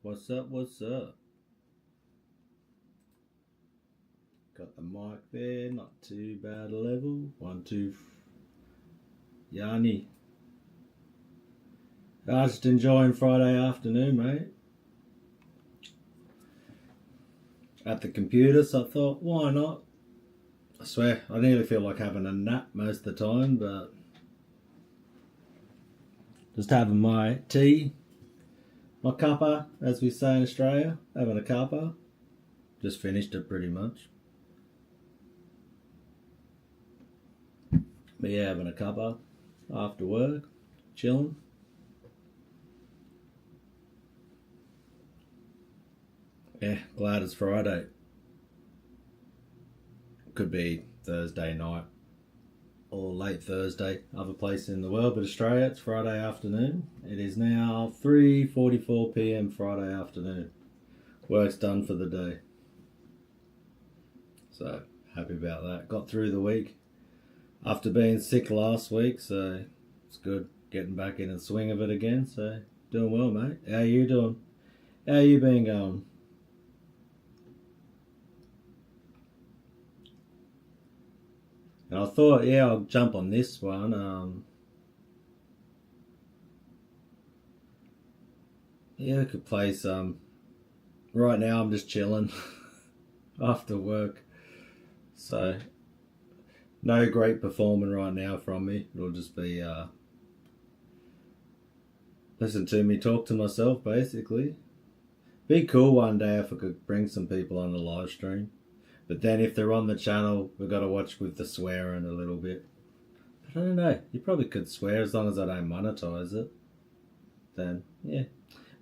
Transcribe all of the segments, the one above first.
What's up? What's up? Got the mic there, not too bad a level. 1, 2. Yanni. I was just enjoying Friday afternoon, mate. At the computer, so I thought, why not? I swear, I nearly feel like having a nap most of the time, but just having my tea, my cuppa, as we say in Australia, having a cuppa. Just finished it pretty much. But yeah, having a cuppa after work, chilling. Yeah, glad it's Friday. Could be Thursday night or late Thursday, other place in the world, but Australia, it's Friday afternoon. It is now 3:44 p.m. Friday afternoon. Work's done for the day. So, happy about that. Got through the week after being sick last week, so it's good getting back in the swing of it again. So, doing well, mate. How you doing? How you been going? And I thought, yeah, I'll jump on this one. Yeah, I could play some. Right now, I'm just chilling after work. So, no great performing right now from me. It'll just be listen to me talk to myself, basically. Be cool one day if I could bring some people on the live stream. But then if they're on the channel, we've got to watch with the swearing a little bit. But I don't know. You probably could swear as long as I don't monetize it. Then, yeah.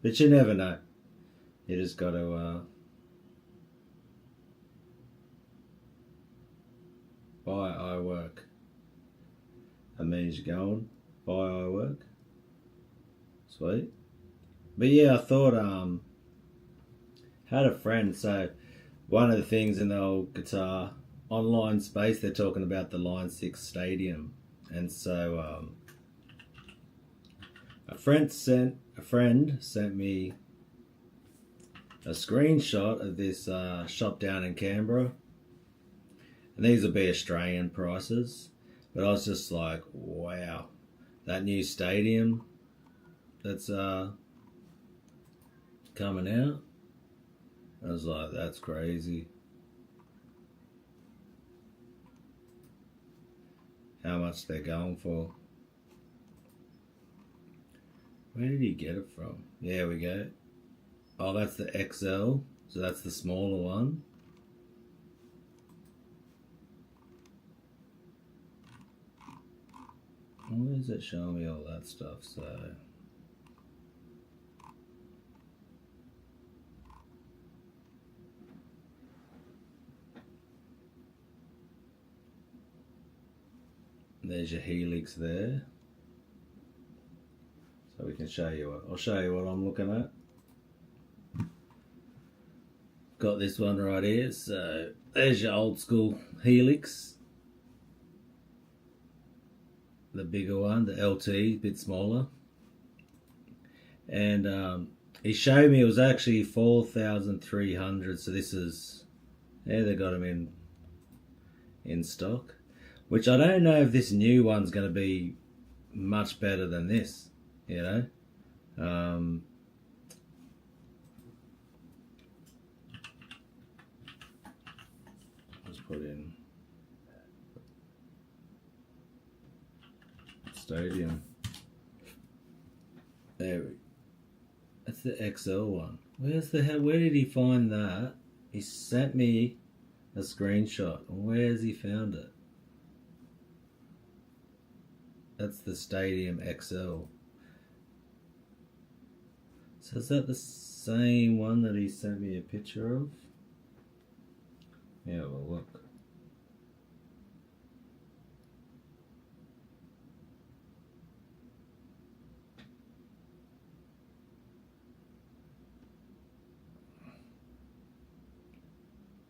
But you never know. You just got to buy I work. That means you're going, buy I work. Sweet. But yeah, I thought, had a friend, so one of the things in the old guitar online space, they're talking about the Line 6 Stadium. And so a friend sent me a screenshot of this shop down in Canberra. And these will be Australian prices. But I was just like, wow, that new stadium that's coming out. I was like, that's crazy. How much they're going for. Where did he get it from? There we go. Oh, that's the XL. So that's the smaller one. Why is it showing me all that stuff? So there's your Helix there. So we can show you I'll show you what I'm looking at. Got this one right here. So there's your old school Helix. The bigger one, the LT, a bit smaller. And he showed me it was actually 4,300. So this is, yeah, they got them in stock. Which I don't know if this new one's going to be much better than this, you know. Let's put in Stadium. There we. That's the XL one. Where did he find that? He sent me a screenshot. Where's he found it? That's the Stadium XL. So is that the same one that he sent me a picture of? Yeah, well, look.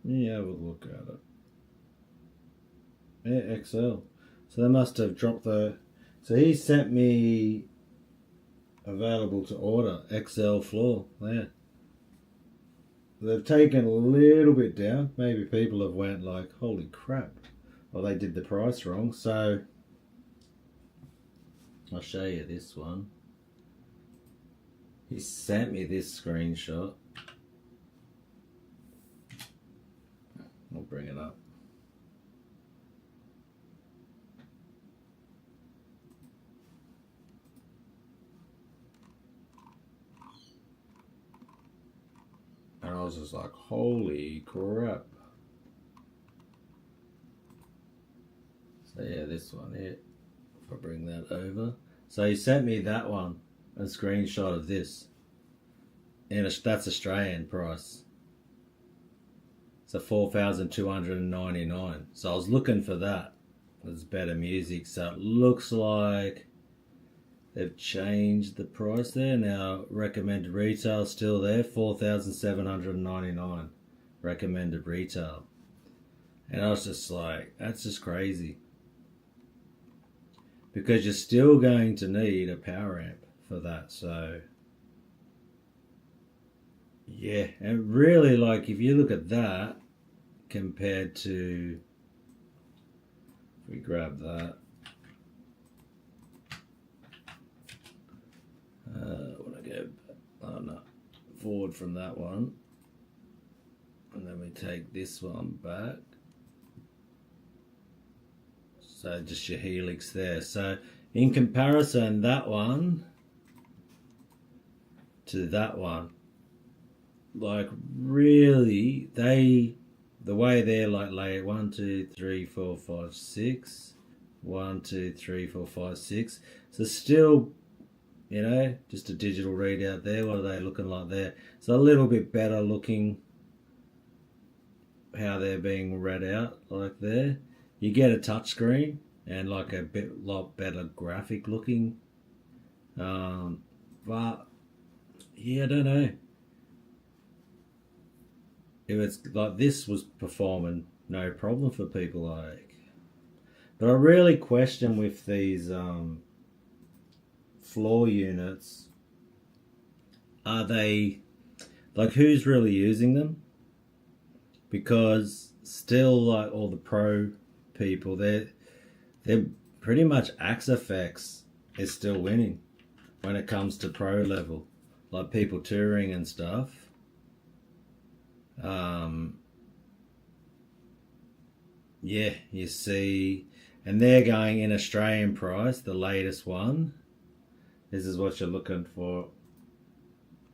Yeah, we'll look at it. Yeah, XL. So they must have dropped the... So he sent me available to order XL floor. Yeah. they've taken a little bit down. Maybe people have went like, holy crap, or they did the price wrong. So I'll show you this one. He sent me this screenshot. I'll bring it up. And I was just like, holy crap. So yeah, this one here. If I bring that over. So he sent me that one, a screenshot of this. And that's Australian price. So 4,299. So I was looking for that. There's better music. So it looks like they've changed the price there. Now recommended retail still there, 4,799 recommended retail. And I was just like, that's just crazy. Because you're still going to need a power amp for that. So yeah, and really, like, if you look at that compared to, if we grab that, I want to go forward from that one, and then we take this one back. So just your Helix there. So in comparison, that one to that one, like really, the way they're like layered, 1, 2, 3, 4, 5, 6, 1, 2, 3, 4, 5, 6. So still, you know, just a digital readout there. What are they looking like there? It's a little bit better looking how they're being read out like there. You get a touchscreen and like a lot better graphic looking. But yeah, I don't know. If it's like this was performing no problem for people like. But I really question with these floor units, are they, like, who's really using them? Because still, like, all the pro people, they're pretty much Axe Effects is still winning when it comes to pro level, like people touring and stuff. Yeah, you see, and they're going in Australian price, the latest one. This is what you're looking for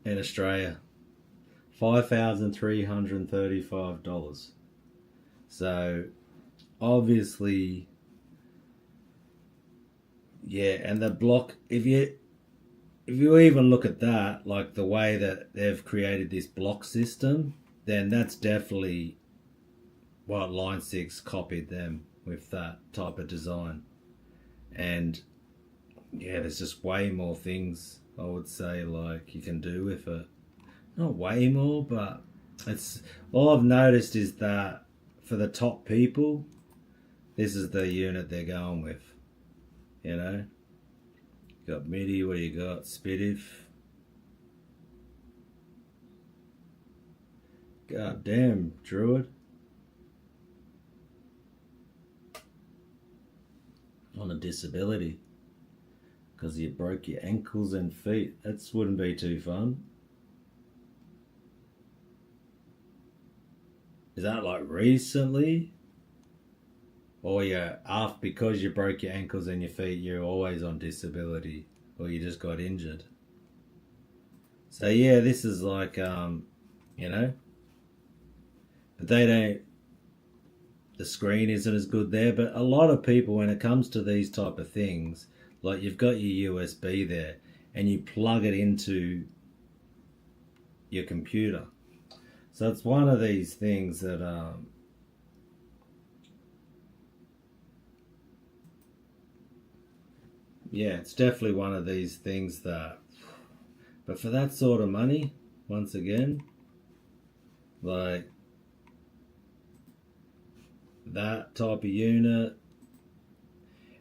in Australia, $5,335. So obviously, yeah, and the block, if you even look at that, like the way that they've created this block system, then that's definitely what Line 6 copied them with that type of design. And yeah, there's just way more things, I would say, like you can do with it. Not way more, but it's all I've noticed is that for the top people, this is the unit they're going with. You know, you got MIDI, what do you got? Spidiff. God damn, Druid. On a disability. Because you broke your ankles and feet. That wouldn't be too fun. Is that like recently? Or yeah, because you broke your ankles and your feet, you're always on disability, or you just got injured. So yeah, this is like, you know, but they don't, the screen isn't as good there, but a lot of people, when it comes to these type of things, like you've got your USB there and you plug it into your computer. So it's one of these things that, yeah, it's definitely one of these things that, but for that sort of money, once again, like that type of unit,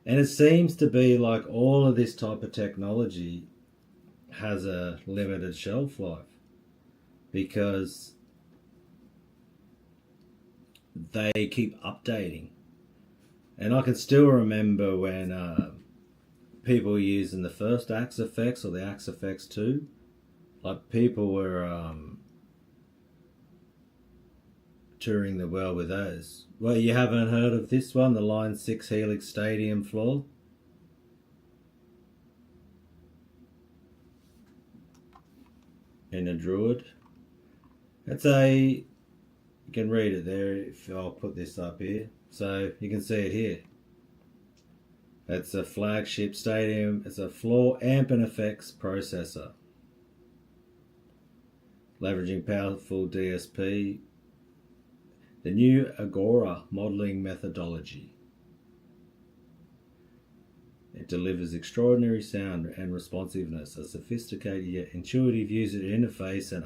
and it seems to be like all of this type of technology has a limited shelf life, because they keep updating. And I can still remember when people were using the first Axe Effects or the Axe Effects 2. Like, people were touring the world with those. Well, you haven't heard of this one, the Line 6 Helix Stadium floor? In a Druid. It's a... You can read it there if I'll put this up here. So you can see it here. It's a flagship stadium. It's a floor amp and effects processor. Leveraging powerful DSP. The new Agora modeling methodology. It delivers extraordinary sound and responsiveness, a sophisticated yet intuitive user interface, and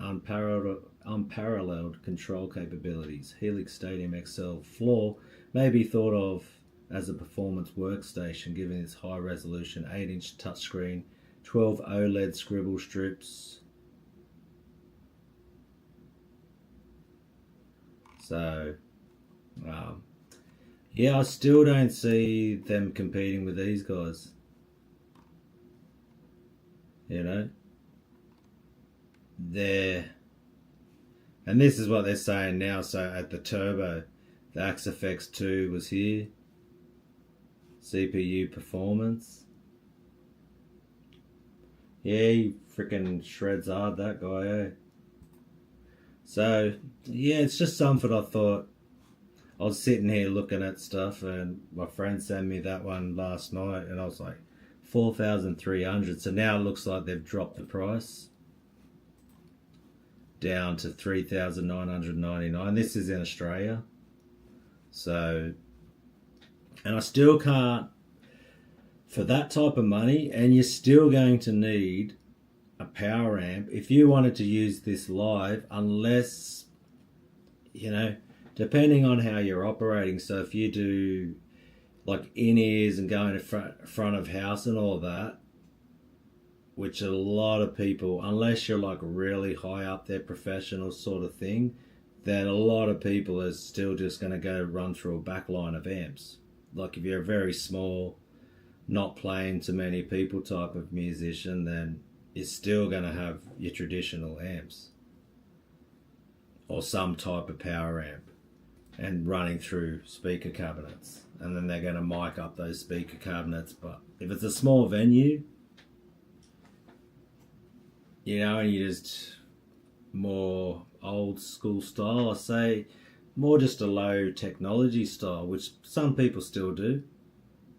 unparalleled control capabilities. Helix Stadium XL floor may be thought of as a performance workstation, given its high resolution 8-inch touchscreen, 12 OLED scribble strips. So, yeah, I still don't see them competing with these guys. You know? And this is what they're saying now. So at the Turbo, the Axe FX 2 was here. CPU performance. Yeah, he freaking shreds hard, that guy, eh? So, yeah, it's just something I thought. I was sitting here looking at stuff, and my friend sent me that one last night, and I was like, 4,300. So now it looks like they've dropped the price down to 3,999. This is in Australia. So, and I still can't, for that type of money, and you're still going to need a power amp if you wanted to use this live, unless, you know, depending on how you're operating. So if you do like in-ears and going to front of house and all that, which a lot of people, unless you're like really high up there, professional sort of thing, then a lot of people are still just going to go run through a back line of amps. Like if you're a very small, not playing to many people type of musician, then you're still going to have your traditional amps or some type of power amp and running through speaker cabinets, and then they're going to mic up those speaker cabinets. But if it's a small venue, you know, and you just more old school style, I say more just a low technology style, which some people still do.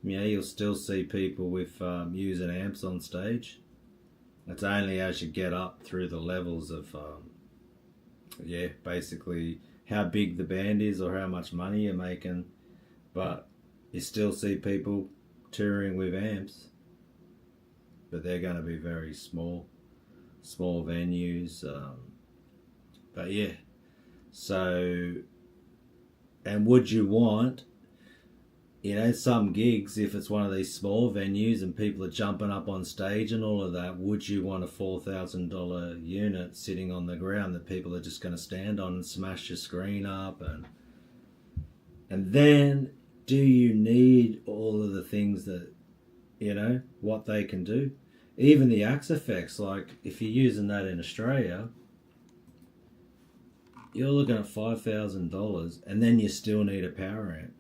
Yeah, you'll still see people with using amps on stage. It's only as you get up through the levels of, basically how big the band is or how much money you're making. But you still see people touring with amps. But they're going to be very small venues. But yeah, so, and would you want, you know, some gigs, if it's one of these small venues and people are jumping up on stage and all of that, would you want a $4,000 unit sitting on the ground that people are just going to stand on and smash your screen up? And then, do you need all of the things that, you know, what they can do? Even the Axe Effects, like if you're using that in Australia, you're looking at $5,000, and then you still need a power amp.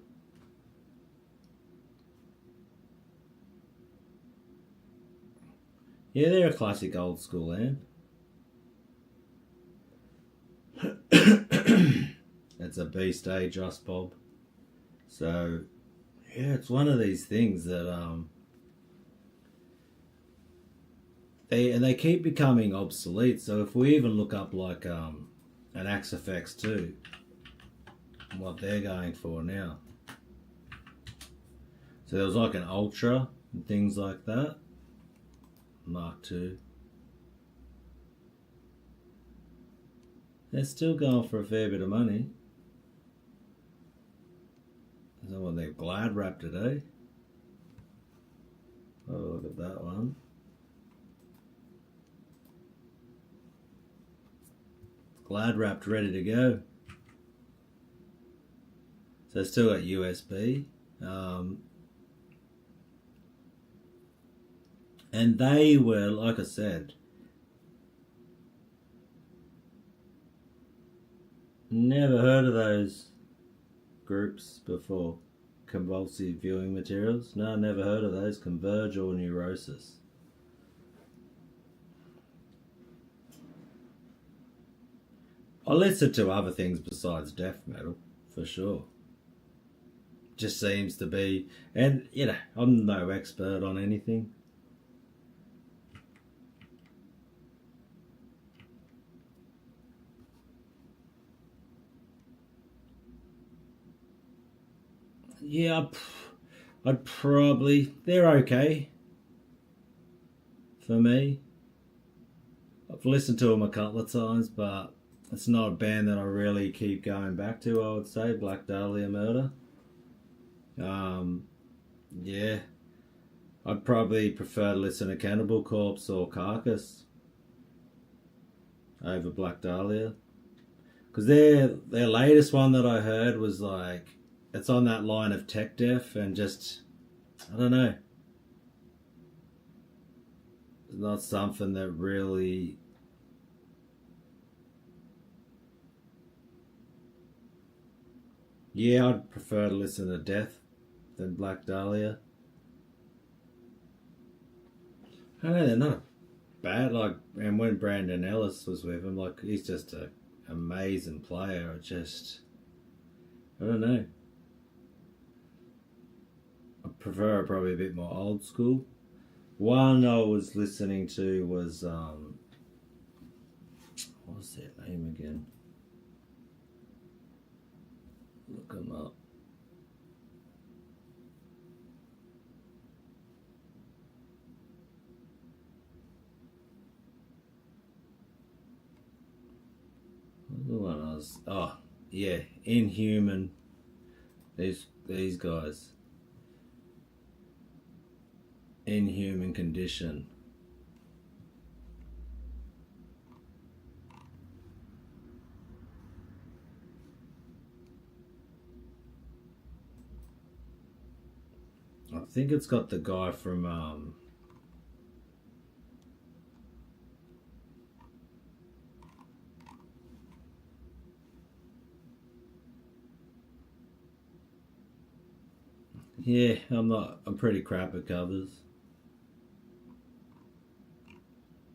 Yeah, they're a classic old school amp. It's a B-stage Just Bob. So, yeah, it's one of these things that they keep becoming obsolete. So if we even look up like an Axe FX 2, what they're going for now. So there was like an Ultra and things like that. Mark II. They're still going for a fair bit of money. So when they're glad wrapped today. Oh, look at that one. Glad wrapped, ready to go. So it's still got USB. And they were, like I said, never heard of those groups before. Convulsive viewing materials. No, never heard of those. Converge or Neurosis. I listen to other things besides death metal, for sure. Just seems to be, and you know, I'm no expert on anything. Yeah, I'd probably, they're okay for me. I've listened to them a couple of times, but it's not a band that I really keep going back to, I would say. Black Dahlia Murder. Yeah. I'd probably prefer to listen to Cannibal Corpse or Carcass over Black Dahlia. Because their latest one that I heard was like, it's on that line of tech death and just, I don't know. It's not something that really... Yeah, I'd prefer to listen to Death than Black Dahlia. I know they're not bad. Like, and when Brandon Ellis was with him, like, he's just an amazing player. I don't know. I prefer probably a bit more old school. One I was listening to was what was their name again? Look them up. The one I was, oh yeah, Inhuman. These guys. Inhuman Condition. I think it's got the guy from yeah, I'm pretty crap at covers.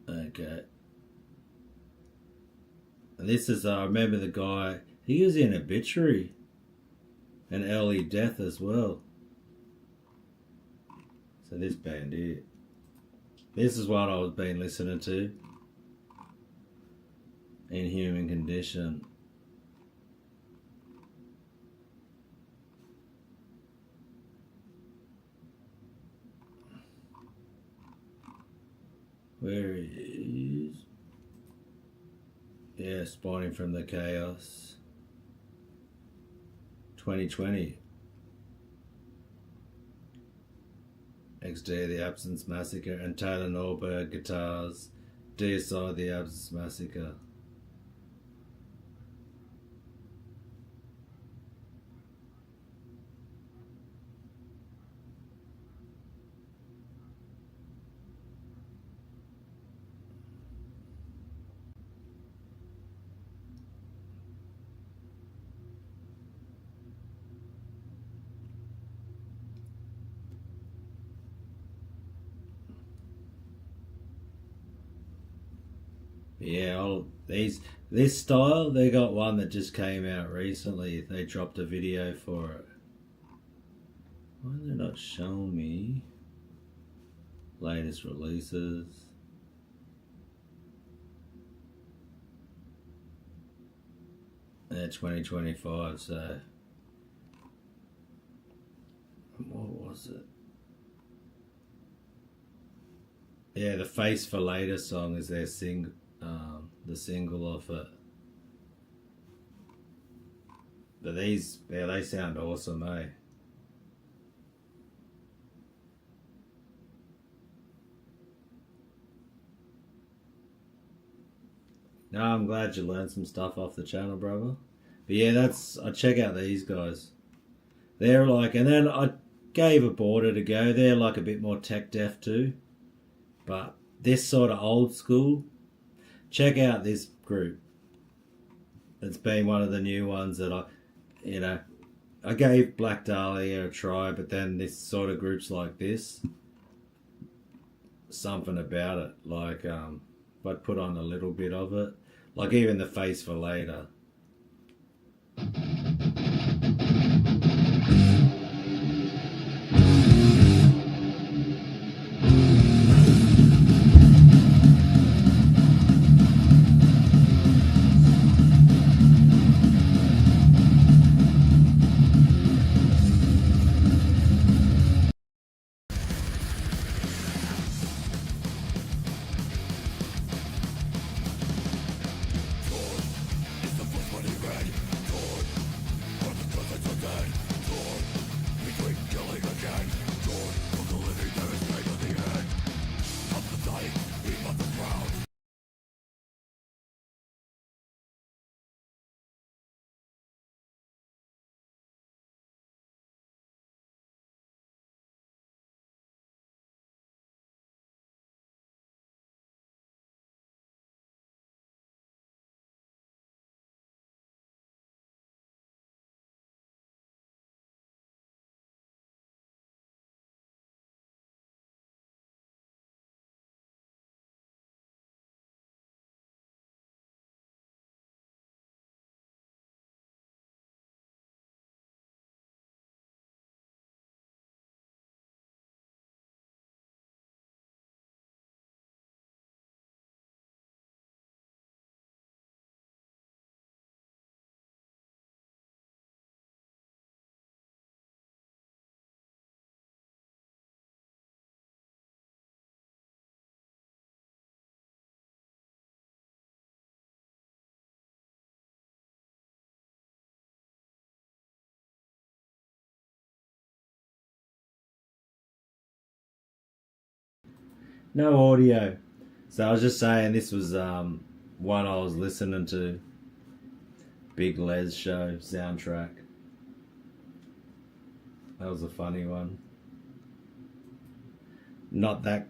Okay. And this is I remember the guy, he was in Obituary and Early Death as well. So this band here. This is what I was been listening to. Inhuman Condition. Where he is. Yeah, Spawning from the Chaos. 2020. XD The Absence Massacre and Taylor Norberg guitars. DSI The Absence Massacre. Yeah, this style, they got one that just came out recently. They dropped a video for it. Why are they not showing me latest releases? Yeah, 2025, so what was it? Yeah, the Face for Later song is their the single off it. But these, yeah, they sound awesome, eh? No, I'm glad you learned some stuff off the channel, brother. But yeah, I check out these guys. they're like, and then I gave a border to go. They're like a bit more tech deaf too, but this sort of old school. Check out this group. It's been one of the new ones that I gave Black Dahlia a try, but then this sort of groups like this, something about it. Like if I put on a little bit of it, like even the Face for Later. No audio. So I was just saying this was one I was listening to. Big Les show soundtrack. That was a funny one. Not that,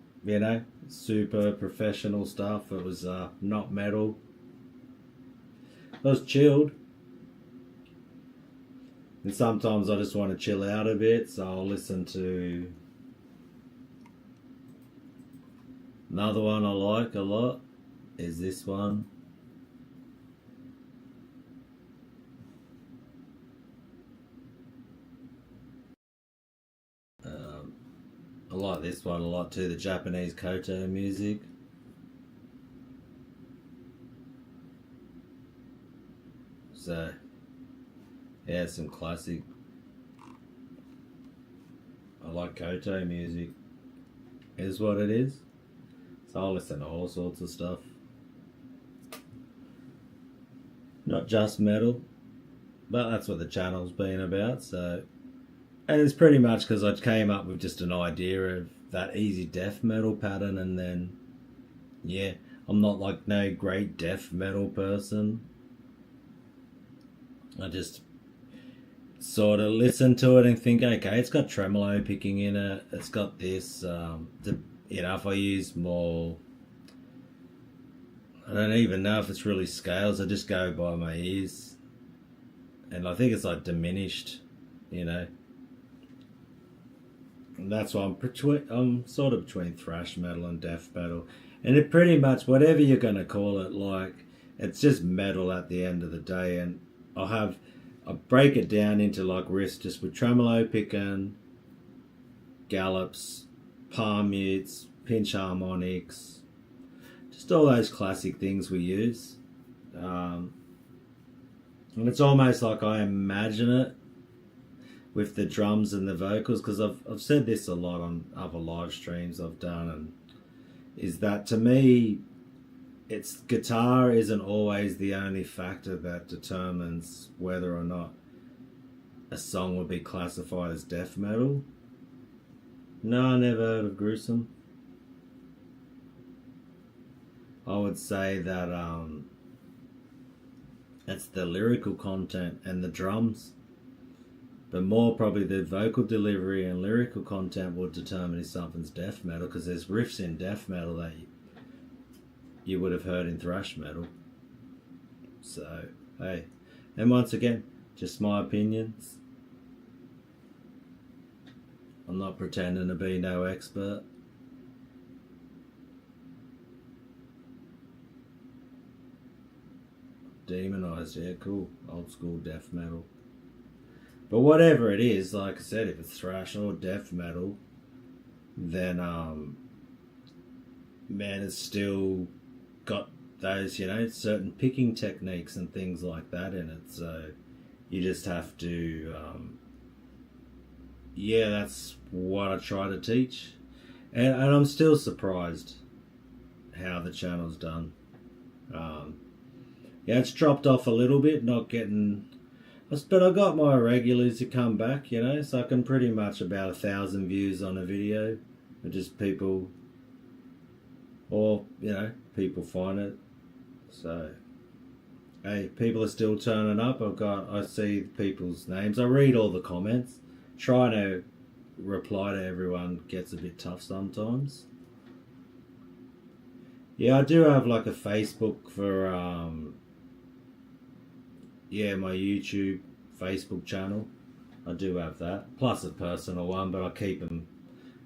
super professional stuff. It was not metal. It was chilled. And sometimes I just want to chill out a bit, so I'll listen to another one I like a lot is this one. I like this one a lot too, the Japanese koto music. So, yeah, some classic. I like koto music, is what it is. So I'll listen to all sorts of stuff. Not just metal, but that's what the channel's been about, so. And it's pretty much because I came up with just an idea of that easy death metal pattern, and then, yeah, I'm not like no great death metal person. I just sort of listen to it and think, okay, it's got tremolo picking in it, it's got this, if I use more, I don't even know if it's really scales, I just go by my ears. And I think it's like diminished, And that's why I'm sort of between thrash metal and death metal. And it pretty much, whatever you're going to call it, like, it's just metal at the end of the day. And I break it down into like riffs just with tremolo picking, gallops, palm mutes, pinch harmonics, just all those classic things we use. And it's almost like I imagine it with the drums and the vocals, because I've said this a lot on other live streams I've done, and is that to me, it's guitar isn't always the only factor that determines whether or not a song would be classified as death metal. No, I never heard of Gruesome. I would say that it's the lyrical content and the drums. but more probably the vocal delivery and lyrical content will determine if something's death metal, because there's riffs in death metal that you would have heard in thrash metal. So, hey. And once again, just my opinions. I'm not pretending to be no expert. Demonized, yeah, cool. Old school death metal. But whatever it is, like I said, if it's thrash or death metal, then man, it's still got those, you know, certain picking techniques and things like that in it. So you just have to, yeah, that's what I try to teach. And I'm still surprised how the channel's done. Yeah, it's dropped off a little bit, not getting... But I got my regulars to come back, you know, so I can pretty much about 1,000 views on a video. And just people... Or, you know, people find it. So, hey, people are still turning up. I see people's names. I read all the comments. Trying to reply to everyone gets a bit tough sometimes. Yeah, I do have like a Facebook for, yeah, my YouTube, Facebook channel. I do have that. Plus a personal one, but I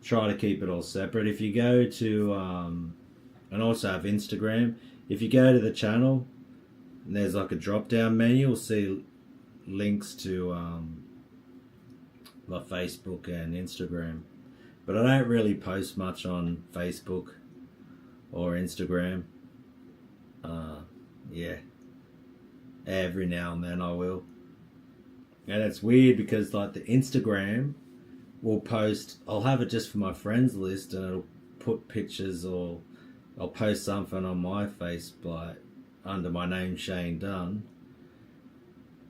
try to keep it all separate. If you go to, and also have Instagram. If you go to the channel, and there's like a drop down menu, you'll see links to my Facebook and Instagram. But I don't really post much on Facebook or Instagram. Yeah. Every now and then I will. And it's weird because like the Instagram will post, I'll have it just for my friends list and it'll put pictures, or I'll post something on my face like under my name Shane Dunn,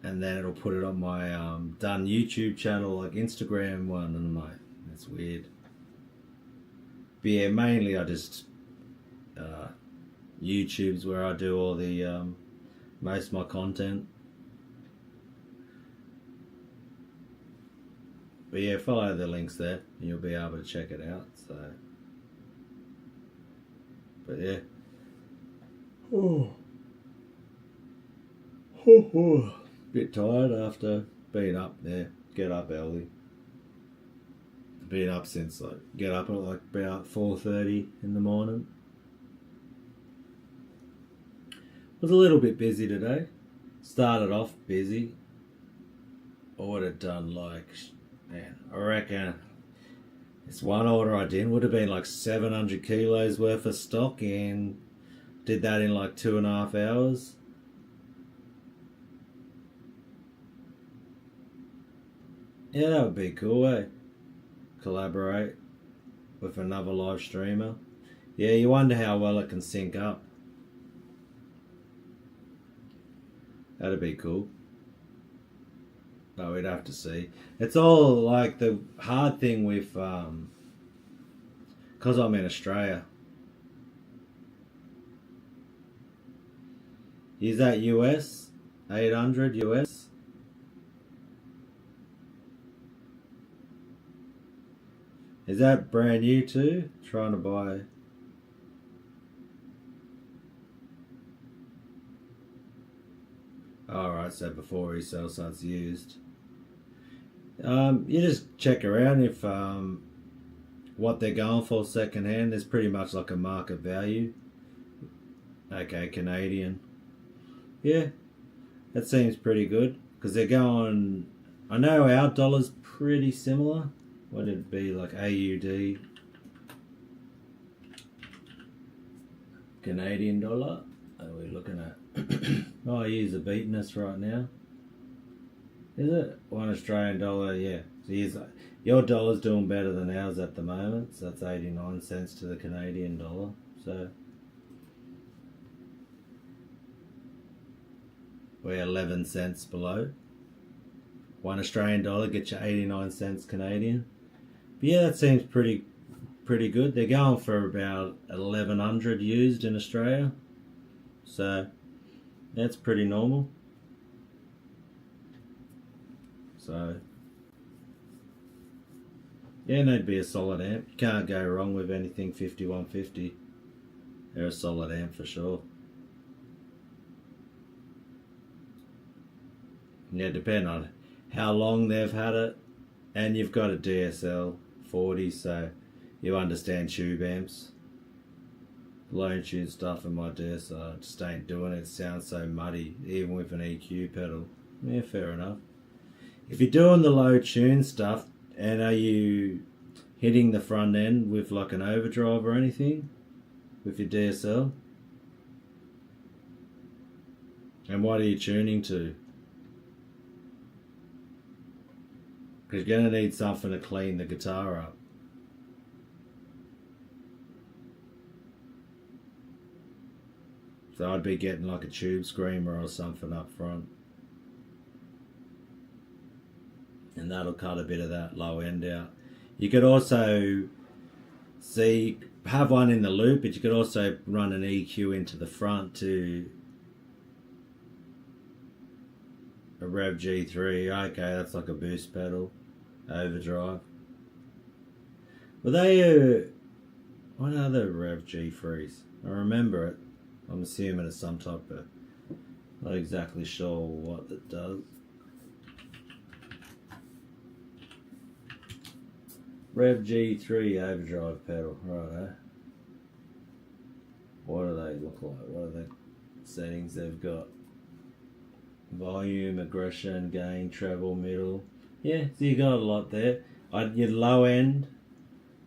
and then it'll put it on my Dunn YouTube channel, like Instagram one, and I'm like, that's weird. But yeah, mainly I just YouTube's where I do all the most of my content. But yeah, follow the links there and you'll be able to check it out. So, but yeah. Bit tired after being up there. Get up early. Been up since get up at like about 4:30 in the morning. Was a little bit busy today. Started off busy. I would have done man, I reckon this one order I did would have been like 700 kilos worth of stock, and did that in like 2.5 hours. Yeah, that would be cool, eh? Collaborate with another live streamer. Yeah, you wonder how well it can sync up. That'd be cool. But we'd have to see. It's all like the hard thing with, because I'm in Australia. Is that US? 800 US? Is that brand new too? Trying to buy... Alright, so before he sells, so it's used. You just check around if what they're going for second hand. There's pretty much like a market value. Okay, Canadian. Yeah, that seems pretty good because they're going... I know our dollar's pretty similar. What would it be, like AUD? Canadian dollar? What are we looking at? Oh, he's beating us right now. Is it? $1 Australian dollar, yeah. So your dollar's doing better than ours at the moment. So that's 89 cents to the Canadian dollar. So we're 11 cents below. $1 Australian dollar gets you 89 cents Canadian. But yeah, that seems pretty good. They're going for about 1,100 used in Australia. So that's pretty normal. So Yeah, and they'd be a solid amp. You can't go wrong with anything 5150. They're a solid amp for sure. Yeah, depending on how long they've had it. And you've got a DSL 40, so you understand tube amps. Lone tune stuff in my DSL just ain't doing it. It sounds so muddy, even with an EQ pedal. Yeah, fair enough. If you're doing the low tune stuff, and are you hitting the front end with like an overdrive or anything with your DSL? And what are you tuning to? Because you're going to need something to clean the guitar up. So I'd be getting like a tube screamer or something up front. And that'll cut a bit of that low end out. You could also have one in the loop, but you could also run an EQ into the front to a Revv G3. Okay, that's like a boost pedal. Overdrive. Well, what are the Revv G3s? I remember it. I'm assuming it's some type of, not exactly sure what it does. Revv G3 overdrive pedal, righto. What do they look like? What are the settings they've got? Volume, aggression, gain, treble, middle. Yeah, so you got a lot there. Your low end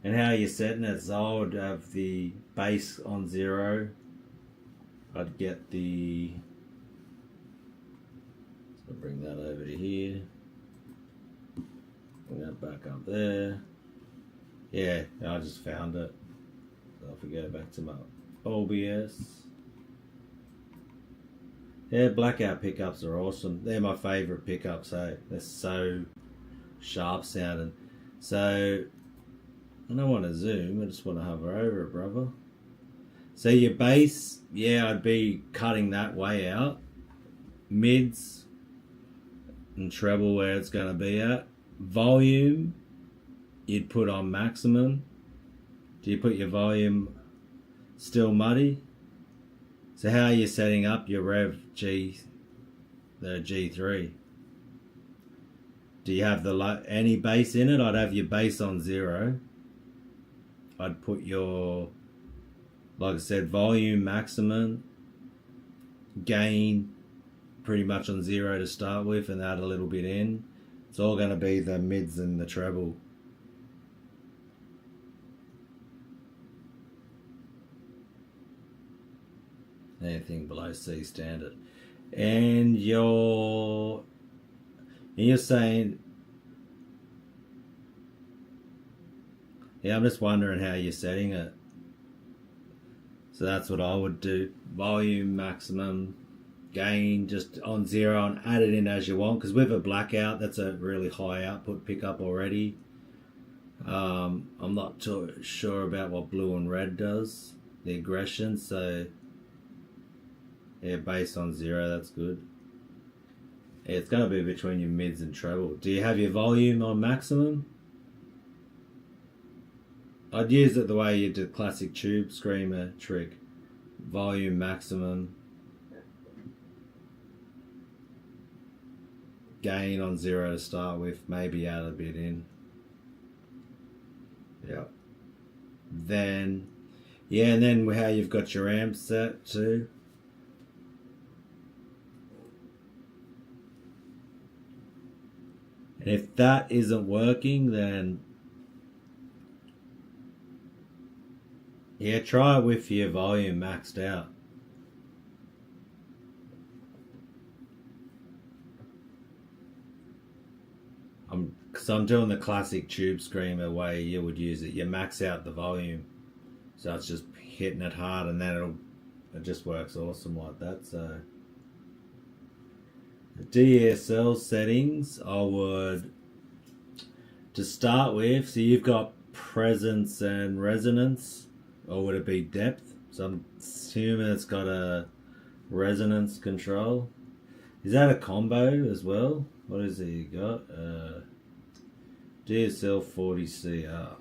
and how you're setting it. So I would have the bass on 0. I'd get the. So bring that over to here. Bring that back up there. Yeah, I just found it. So if we go back to my OBS. Yeah, blackout pickups are awesome. They're my favourite pickups, hey. They're so sharp sounding. So, I don't want to zoom, I just want to hover over it, brother. So your bass, yeah, I'd be cutting that way out. Mids and treble where it's going to be at. Volume, you'd put on maximum. Do you put your volume still muddy? So how are you setting up your Revv G3? Do you have any bass in it? I'd have your bass on 0. I'd put your, like I said, volume maximum, gain pretty much on 0 to start with, and add a little bit in. It's all going to be the mids and the treble. Anything below C standard. And you're saying, yeah, I'm just wondering how you're setting it. So that's what I would do. Volume, maximum, gain, just on 0 and add it in as you want. Because with a blackout, that's a really high output pickup already. I'm not too sure about what blue and red does, the aggression, so yeah, bass on 0, that's good. Yeah, it's going to be between your mids and treble. Do you have your volume on maximum? I'd use it the way you did classic tube screamer trick. Volume maximum. Gain on 0 to start with, maybe add a bit in. Yeah. Then, yeah, and then how you've got your amp set too. And if that isn't working, then yeah, try it with your volume maxed out. Because I'm doing the classic tube screamer way you would use it. You max out the volume, so it's just hitting it hard, and then it just works awesome like that. So the DSL settings, I would, to start with, so you've got presence and resonance, or would it be depth? So I'm assuming it's got a resonance control. Is that a combo as well? What is it you got? GSL 40CR.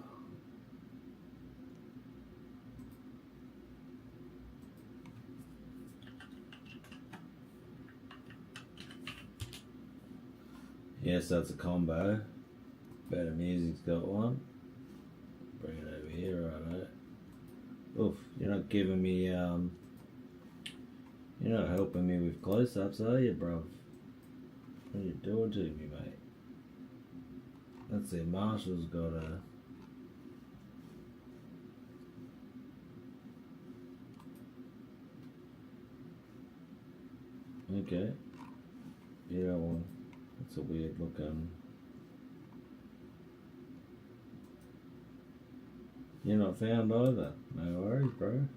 Yes, that's a combo. Better Music's got one. Bring it over here, right? Oof, you're not giving me, you're not helping me with close-ups, are you, bruv? What are you doing to me, mate? Let's see, Marshall's got a... Okay. You don't want... That's a weird looking... You're not found either. No worries, bro.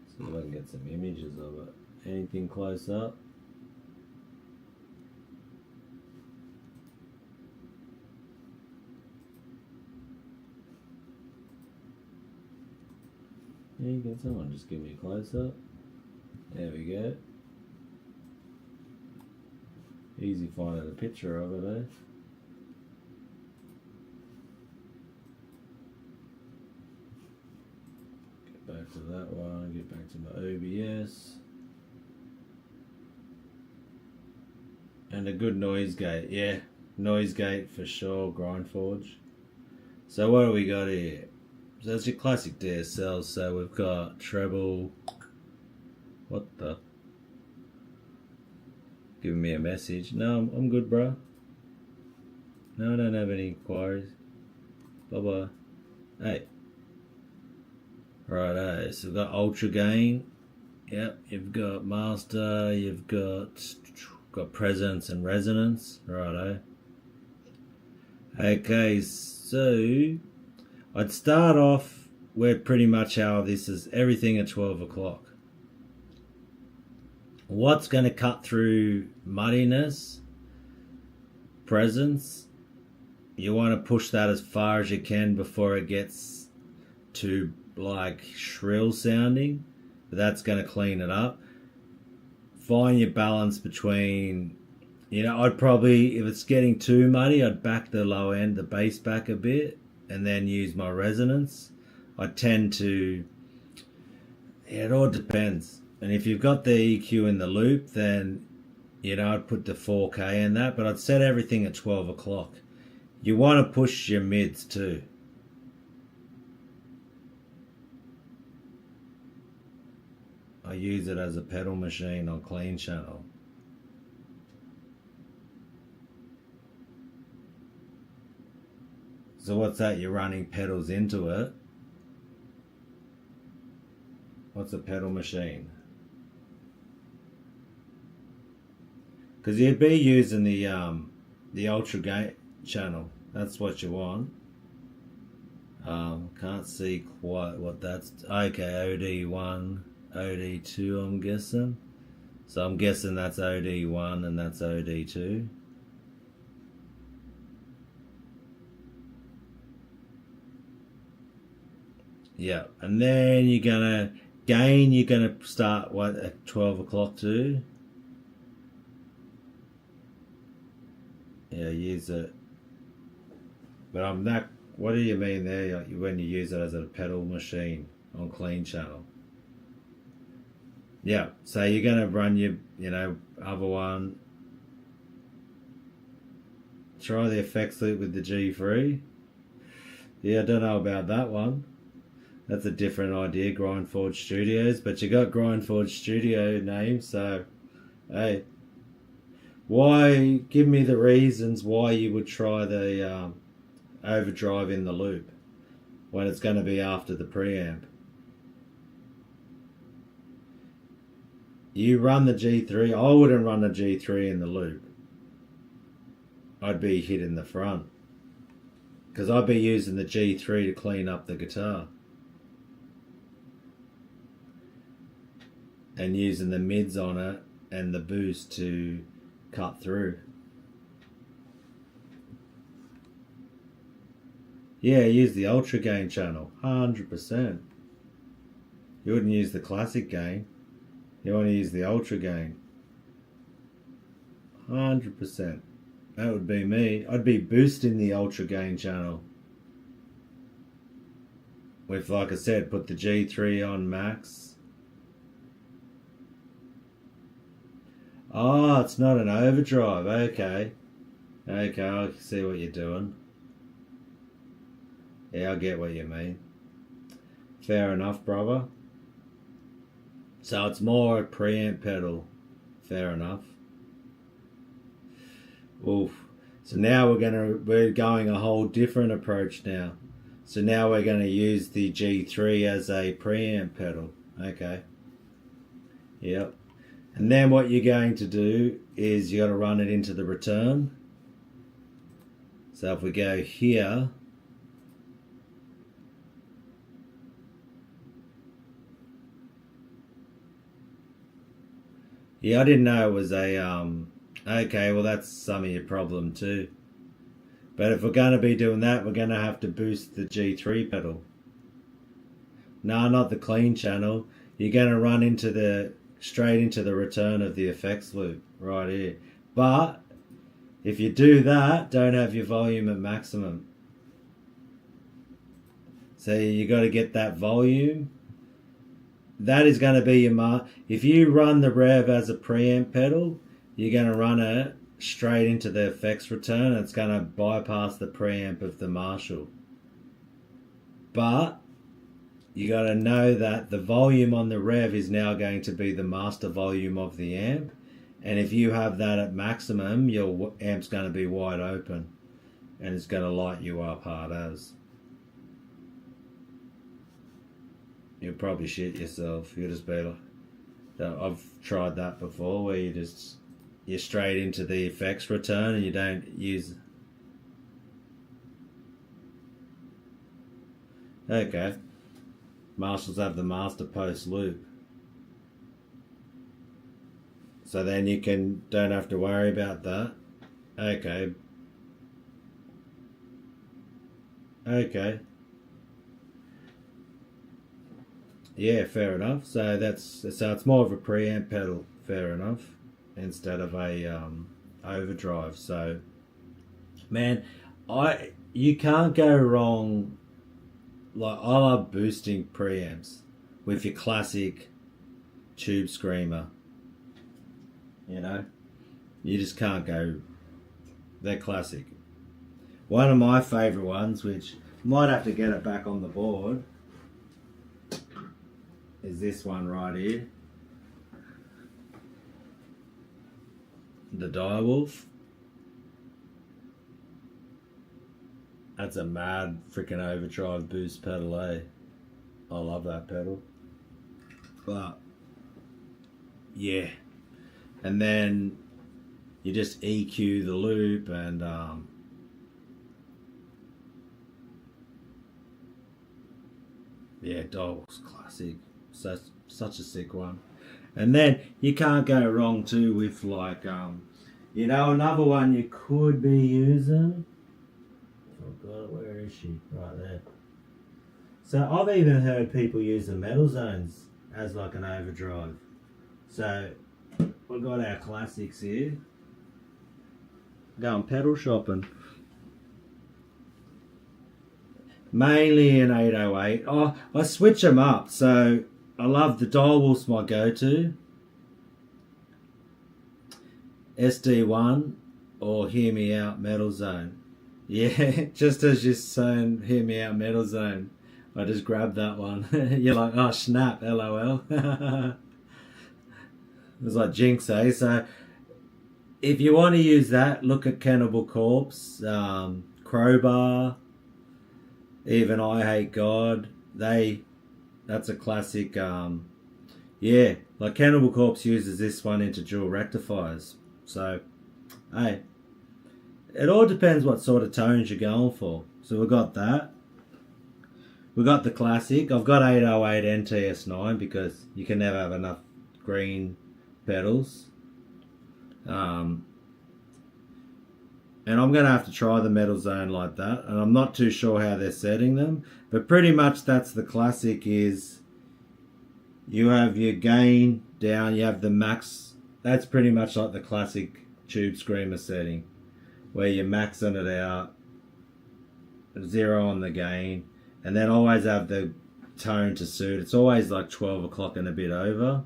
See if I can get some images of it. Anything close up? Yeah, you can someone just give me a close up. There we go. Easy finding a picture of it, eh? Get back to that one, get back to my OBS. And a good noise gate, yeah. Noise gate for sure, Grindforge. So what do we got here? So that's your classic DSL, so we've got treble. What the? Giving me a message. No, I'm good, bro. No, I don't have any inquiries. Bye-bye. Hey. Righto, so we've got Ultra Gain. Yep, you've got Master, you've got Presence and Resonance. Righto. Okay, so I'd start off with pretty much how this is everything at 12 o'clock. What's going to cut through muddiness, presence, you want to push that as far as you can before it gets to like shrill sounding, but that's going to clean it up. Find your balance between, I'd probably, if it's getting too muddy, I'd back the low end, the bass back a bit, and then use my resonance. I tend to, it all depends. And if you've got the EQ in the loop, then, I'd put the 4K in that, but I'd set everything at 12 o'clock. You want to push your mids too. I use it as a pedal machine on clean channel. So what's that? You're running pedals into it. What's a pedal machine? Because you'd be using the Ultra Gain channel. That's what you want. Can't see quite what that's. Okay, OD1, OD2 I'm guessing. So I'm guessing that's OD1 and that's OD2. Yeah, and then you're gonna gain, you're gonna start what at 12 o'clock too. Yeah, use it. But I'm not, what do you mean there when you use it as a pedal machine on clean channel? Yeah, so you're gonna run your, other one. Try the effects loop with the G3. Yeah, I don't know about that one. That's a different idea, Grindforge Studios, but you got Grindforge Studio name, so hey, why? Give me the reasons why you would try the overdrive in the loop when it's going to be after the preamp. You run the G3. I wouldn't run the G3 in the loop. I'd be hitting the front because I'd be using the G3 to clean up the guitar. And using the mids on it and the boost to cut through. Yeah, use the Ultra Gain channel, 100%. You wouldn't use the classic gain. You want to use the Ultra Gain, 100%. That would be me. I'd be boosting the ultra gain channel. With, like I said, put the G3 on max. Oh, it's not an overdrive. Okay. Okay, I can see what you're doing. Yeah, I get what you mean. Fair enough, brother. So it's more a preamp pedal. Fair enough. Oof. So now we're going a whole different approach now. So now we're going to use the G3 as a preamp pedal. Okay. Yep. And then what you're going to do is you got to run it into the return. So if we go here, yeah, I didn't know it was a okay, well that's some of your problem too. But if we're going to be doing that, we're going to have to boost the G3 pedal. No, not the clean channel. You're going to run straight into the return of the effects loop right here. But if you do that, don't have your volume at maximum. So you got to get that volume. That is going to be your if you run the Revv as a preamp pedal, you're going to run it straight into the effects return, and it's going to bypass the preamp of the Marshall. But you got to know that the volume on the Revv is now going to be the master volume of the amp, and if you have that at maximum, your amp's going to be wide open and it's going to light you up hard as. You'll probably shit yourself. You'll just be like, I've tried that before, where you're straight into the effects return and you don't use. Okay. Marshalls have the master post loop. So then you don't have to worry about that. Okay. Okay. Yeah, fair enough. So it's more of a preamp pedal, fair enough, instead of a overdrive. So, man, you can't go wrong. Like, I love boosting preamps with your classic tube screamer. You know, you just can't go. They're classic. One of my favourite ones, which might have to get it back on the board, is this one right here. The Direwolf. That's a mad freaking overdrive boost pedal, eh? I love that pedal. But yeah. And then you just EQ the loop and yeah, Direwolf's classic. Such a sick one. And then you can't go wrong too with like you know, another one you could be using. Oh god, where is she? Right there. So I've even heard people use the metal zones as like an overdrive. So we've got our classics here. Going pedal shopping. Mainly in 808. Oh, I switch them up. So I love the Direwolf's my go-to. SD1 or Hear Me Out Metal Zone. Yeah, just as you're saying Hear Me Out Metal Zone, I just grabbed that one. You're like, oh snap, LOL. It was like Jinx, eh? So if you want to use that, look at Cannibal Corpse, Crowbar, even I Hate God. That's a classic. Yeah, like Cannibal Corpse uses this one into dual rectifiers. So, hey, it all depends what sort of tones you're going for. So we got that. We got the classic. I've got 808 NTS9 because you can never have enough green pedals. And I'm going to have to try the metal zone like that. And I'm not too sure how they're setting them. But pretty much that's the classic is you have your gain down, you have the max. That's pretty much like the classic tube screamer setting, where you're maxing it out, 0 on the gain, and then always have the tone to suit. It's always like 12 o'clock and a bit over.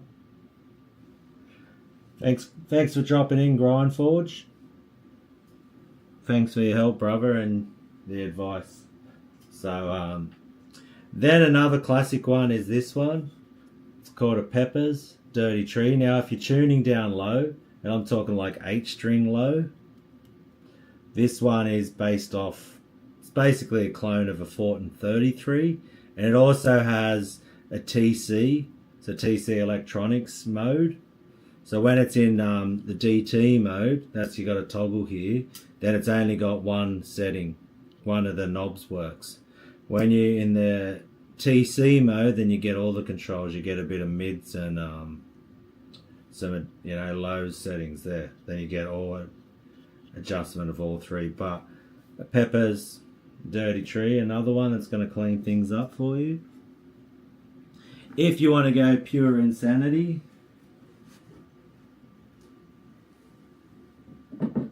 Thanks for dropping in, Grindforge. Thanks for your help, brother, and the advice. So, then another classic one is this one. It's called a Peppers Dirty Tree. Now, if you're tuning down low, and I'm talking like 8-string low, this one is based off, it's basically a clone of a Fortin 33, and it also has a TC, it's a TC electronics mode. So when it's in the DT mode, that's you got a toggle here, then it's only got one setting, one of the knobs works. When you're in the TC mode, then you get all the controls. You get a bit of mids and some lows settings there. Then you get all adjustment of all three. But Pepper's Dirty Tree, another one that's going to clean things up for you. If you want to go pure insanity, and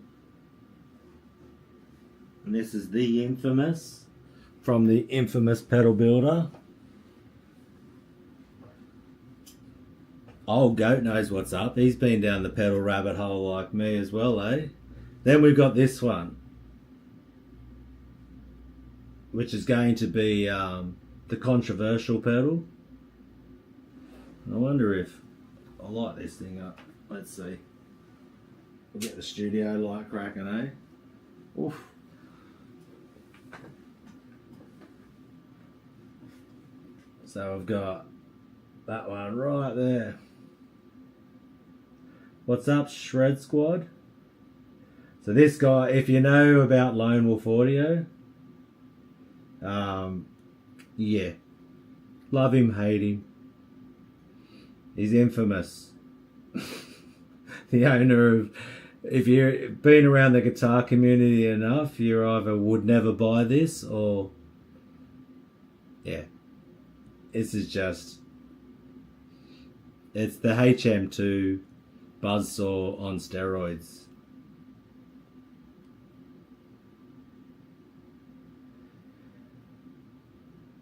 this is the infamous, from the infamous pedal builder. Old Goat knows what's up. He's been down the pedal rabbit hole like me as well, eh? Then we've got this one, which is going to be the controversial pedal. I wonder if I'll light this thing up. Let's see. We'll get the studio light cracking, eh? Oof. So I've got that one right there. What's up, Shred Squad? So this guy, if you know about Lone Wolf Audio, yeah, love him, hate him. He's infamous. The owner of, if you've been around the guitar community enough, you either would never buy this or, yeah. This is just, it's the HM2 buzzsaw on steroids.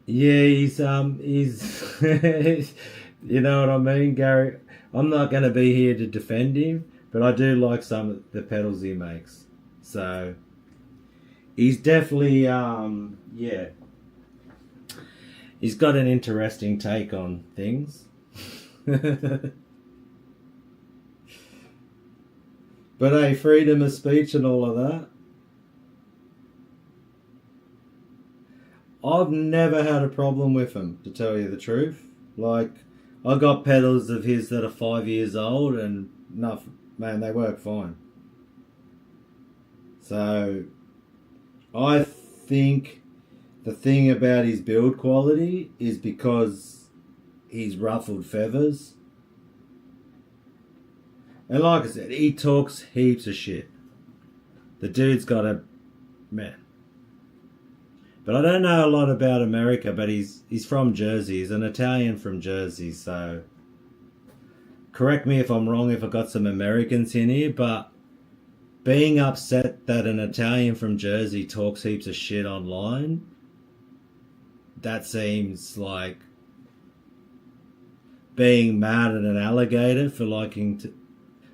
Yeah, he's you know what I mean, Gary? I'm not going to be here to defend him, but I do like some of the pedals he makes. So, he's definitely, yeah. He's got an interesting take on things. But hey, freedom of speech and all of that. I've never had a problem with him, to tell you the truth. Like, I got pedals of his that are 5 years old and man, they work fine. So, I think the thing about his build quality is because he's ruffled feathers. And like I said, he talks heaps of shit. The dude's got a... man. But I don't know a lot about America, but he's from Jersey. He's an Italian from Jersey, so... correct me if I'm wrong if I got some Americans in here, but... being upset that an Italian from Jersey talks heaps of shit online... that seems like... being mad at an alligator for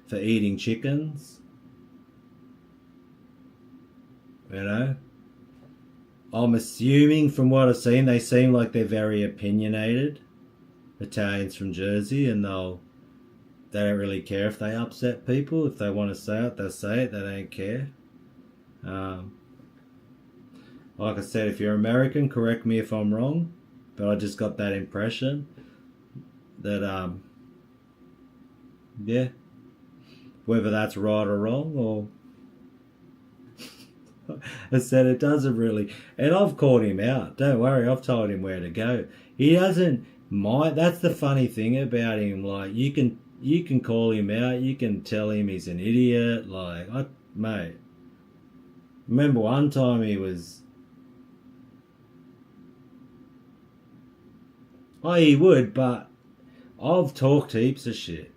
for eating chickens. You know? I'm assuming from what I've seen, they seem like they're very opinionated. Italians from Jersey, and they don't really care if they upset people. If they want to say it, they'll say it. They don't care. Like I said, if you're American, correct me if I'm wrong, but I just got that impression that, yeah, whether that's right or wrong, or I said it doesn't really, and I've called him out. Don't worry, I've told him where to go. He doesn't mind. That's the funny thing about him. Like, you can call him out. You can tell him he's an idiot. Like, mate, remember one time he was. Oh, he would, but I've talked heaps of shit.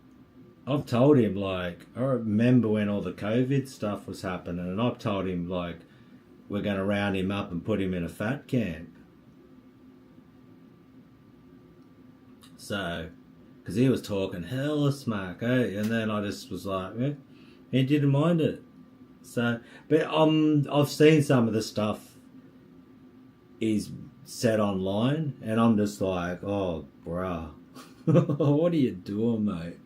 I've told him, like, I remember when all the COVID stuff was happening, and I've told him, like, we're going to round him up and put him in a fat camp. So, because he was talking hella smack, eh? And then I just was like, eh, he didn't mind it. So, but I've seen some of the stuff he's said online, and I'm just like, oh, bruh, what are you doing, mate?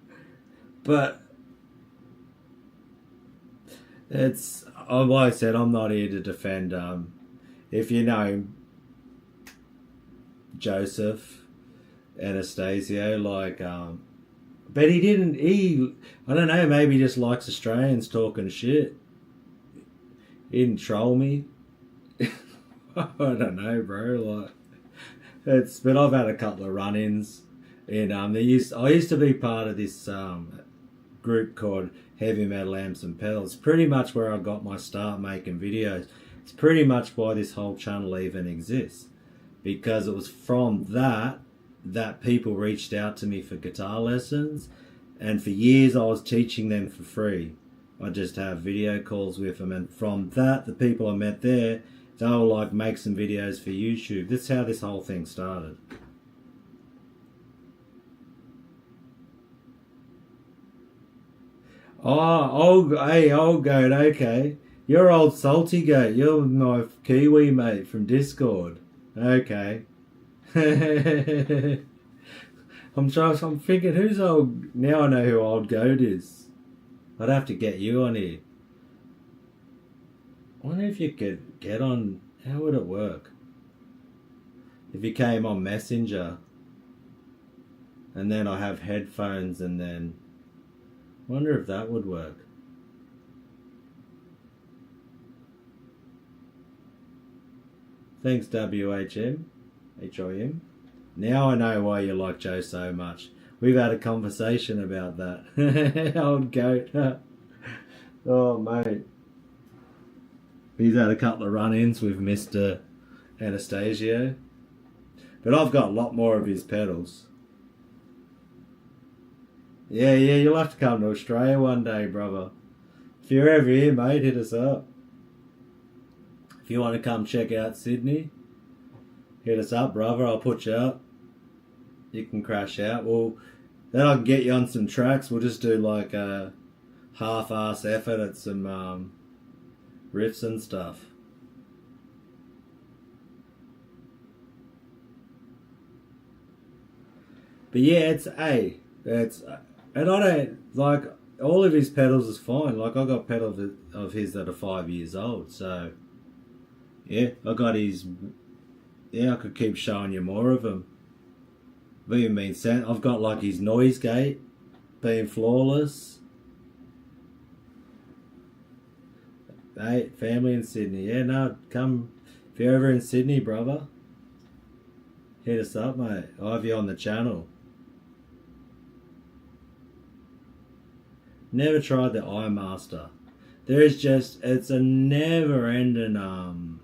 But it's, like I said, I'm not here to defend. If you know Joseph Anastasio, like, but he didn't. I don't know. Maybe he just likes Australians talking shit. He didn't troll me. I don't know, bro. Like, it's. But I've had a couple of run-ins, and I used to be part of this group called Heavy Metal Amps and Pedals. Pretty much where I got my start making videos. It's pretty much why this whole channel even exists, because it was from that people reached out to me for guitar lessons, and for years I was teaching them for free. I just have video calls with them, and from that, the people I met there, they were like, make some videos for YouTube. That's how this whole thing started. Hey, old goat, okay. You're old salty goat. You're my Kiwi mate from Discord. Okay. I'm thinking, who's old? Now I know who old goat is. I'd have to get you on here. I wonder if you could get on. How would it work? If you came on Messenger, and then I have headphones, and then I wonder if that would work. Thanks, WHM. HIM. Now I know why you like Joe so much. We've had a conversation about that. Old goat. Oh, mate. He's had a couple of run-ins with Mr. Anastasio. But I've got a lot more of his pedals. Yeah, you'll have to come to Australia one day, brother. If you're ever here, mate, hit us up. If you want to come check out Sydney, hit us up, brother. I'll put you up. You can crash out. Well, then I can get you on some tracks. We'll just do like a half-ass effort at some riffs and stuff. But yeah, and I don't, like, all of his pedals is fine. Like, I got pedals of his that are 5 years old, so yeah, I got his. Yeah, I could keep showing you more of them. Being mean sent. I've got like his noise gate being flawless. Hey, family in Sydney. Yeah, no, come if you're ever in Sydney, brother. Hit us up, mate. I'll have you on the channel. Never tried the iMaster. There is just, it's a never-ending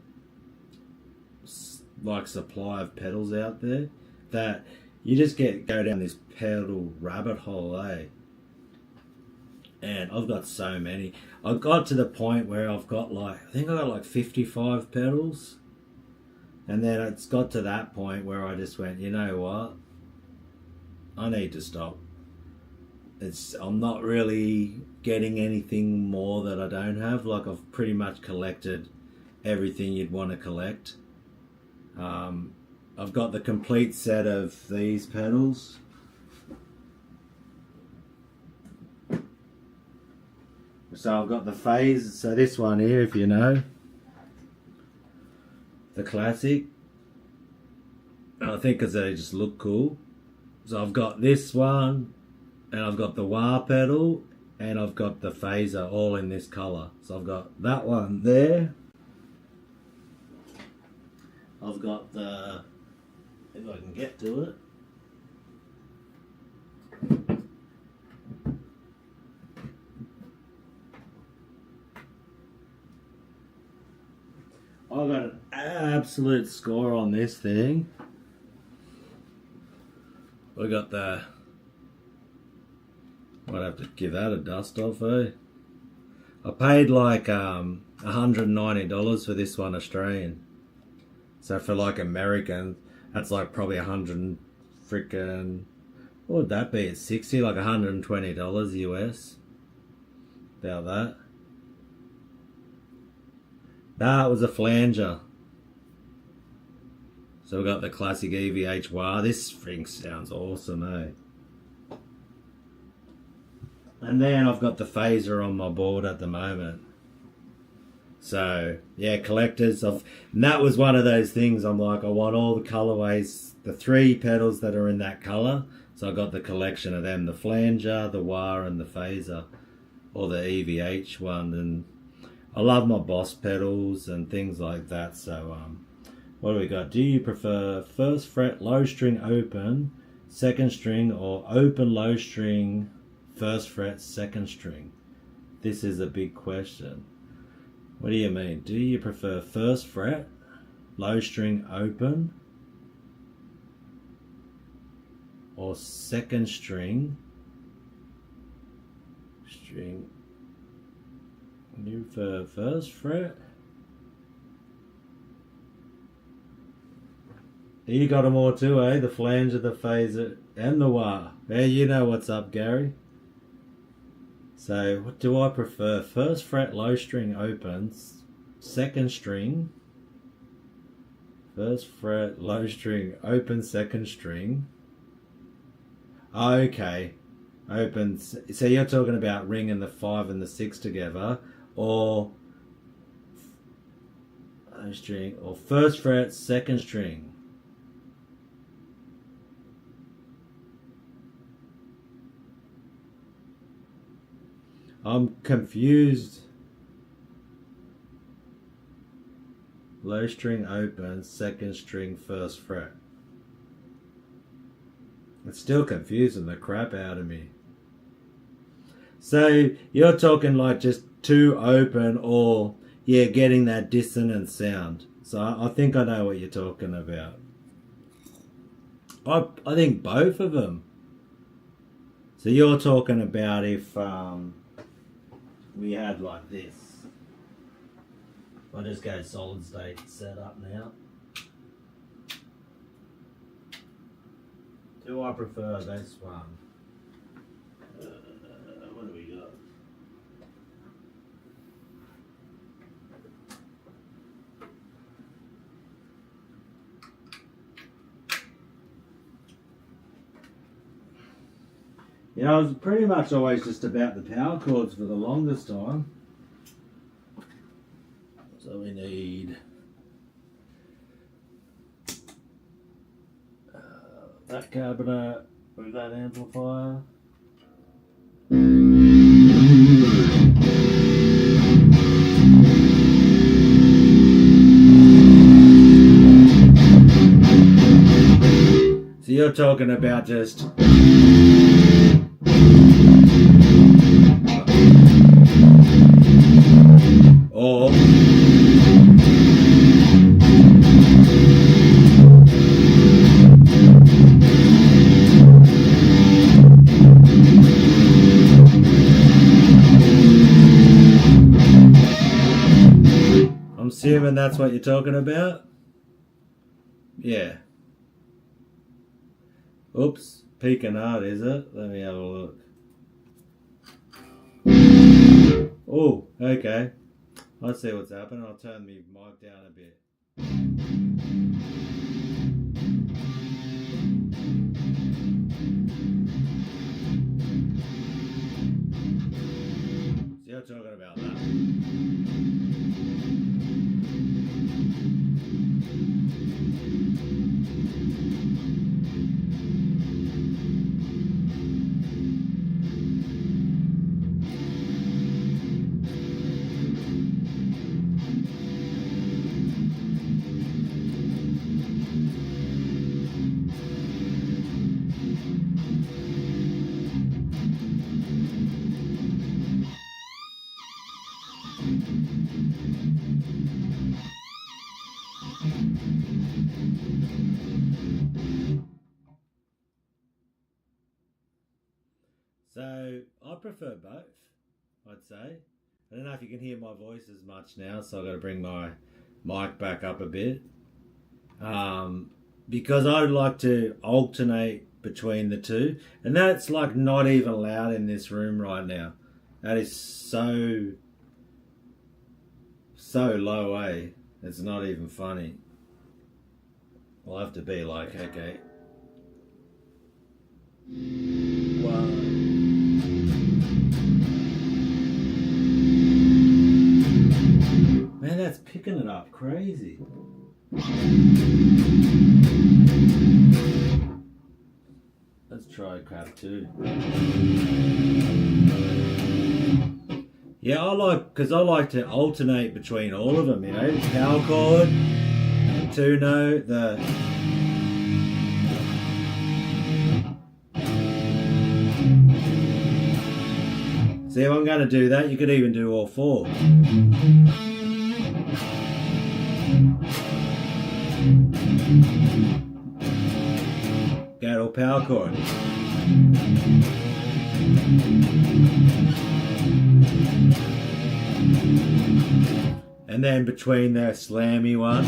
like supply of pedals out there that you just go down this pedal rabbit hole, eh? And I've got so many. I got to the point where I've got like, I think I got like 55 pedals. And then it's got to that point where I just went, you know what? I need to stop. I'm not really getting anything more that I don't have. Like, I've pretty much collected everything you'd want to collect. I've got the complete set of these pedals. So I've got the phase, so this one here, if you know, the classic. I think because they just look cool. So I've got this one, and I've got the wah pedal, and I've got the phaser all in this colour. So I've got that one there. I've got the, if I can get to it. I've got an absolute score on this thing. We got the Might have to give that a dust off, eh? I paid like $190 for this one Australian. So for like American, that's like probably 100 freaking, what would that be? It's 60, like $120 US. About that. That was a flanger. So we got the classic EVH wah. This thing sounds awesome, eh? And then I've got the phaser on my board at the moment. So yeah, collectors of, and that was one of those things. I'm like, I want all the colorways, the 3 pedals that are in that color. So I got the collection of them: the flanger, the wah, and the phaser, or the EVH one. And I love my Boss pedals and things like that. So what do we got? Do you prefer first fret low string open, second string, or open low string, first fret, second string? This is a big question. What do you mean? Do you prefer first fret, low string open, or second string? You prefer first fret? You got them all too, eh? The flanger, the phaser, and the wah. Yeah, you know what's up, Gary. So, what do I prefer? First fret, low string opens, second string. First fret, low string, open, second string. Okay. Open. So you're talking about ringing the 5 and the 6 together, or low string, or first fret, second string. I'm confused. Low string open, second string, first fret. It's still confusing the crap out of me. So you're talking like just 2 open, or yeah, getting that dissonant sound. So I think I know what you're talking about. I think both of them. So you're talking about if we had like this. I'll just go solid state setup now. Do I prefer this one? What do we got? You know, it was pretty much always just about the power chords for the longest time. So we need that cabinet with that amplifier. So you're talking about just or I'm assuming that's what you're talking about? Yeah. Oops, peaking hard, is it? Let me have a look. Oh, okay. Let's see what's happening. I'll turn the mic down a bit. So you're talking about that. So I prefer both, I'd say. I don't know if you can hear my voice as much now, so I've got to bring my mic back up a bit. Because I like to alternate between the two, and that's like not even loud in this room right now. That is so low, eh? It's not even funny. I'll have to be like, okay. Man, that's picking it up crazy. Let's try crap too. Yeah, I like to alternate between all of them, you know, power chord, two note, See, if I'm going to do that, you could even do all four. Go to a power chord. And then between the slammy one.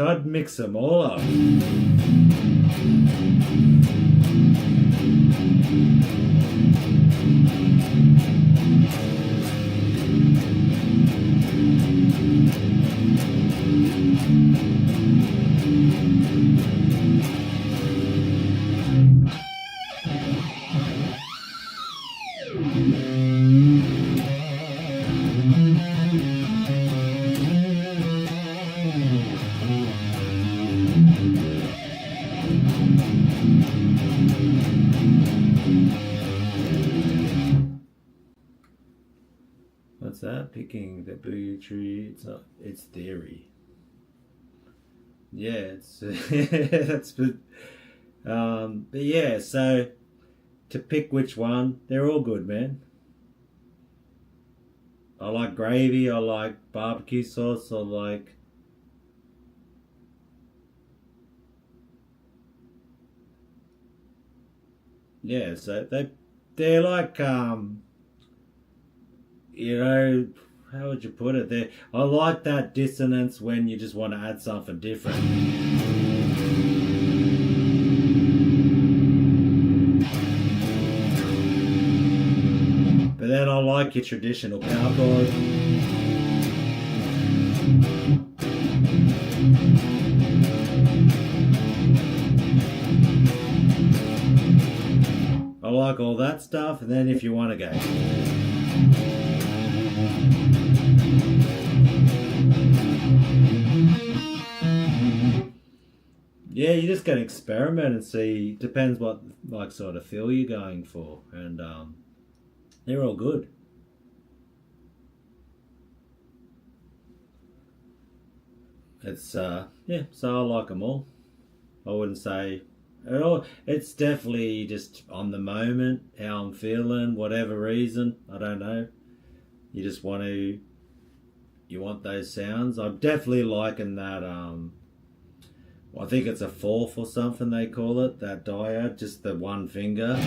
So I'd mix them all up. What's that? Picking the boogie tree. It's not. It's theory. Yeah, it's that's. But yeah, so to pick which one, they're all good, man. I like gravy. I like barbecue sauce. I like. Yeah, so they're like you know, how would you put it there? I like that dissonance when you just want to add something different. But then I like your traditional power chord. I like all that stuff, and then if you want to go. Yeah, you just gotta experiment and see. Depends what like sort of feel you're going for, and they're all good. It's yeah, so I like them all. I wouldn't say at all. It's definitely just on the moment, how I'm feeling, whatever reason. I don't know. you just want to, you want those sounds. I'm definitely liking that. I think it's a fourth or something they call it. That diode, just the one finger.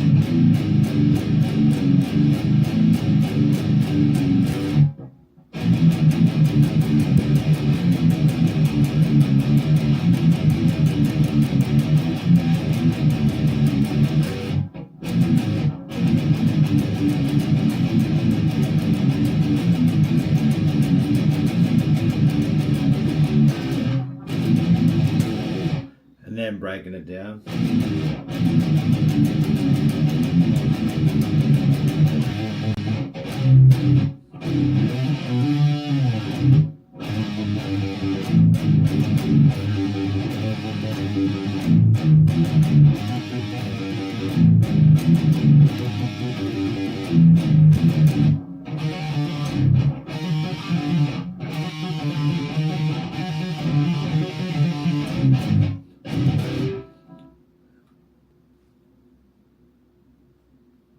And then breaking it down.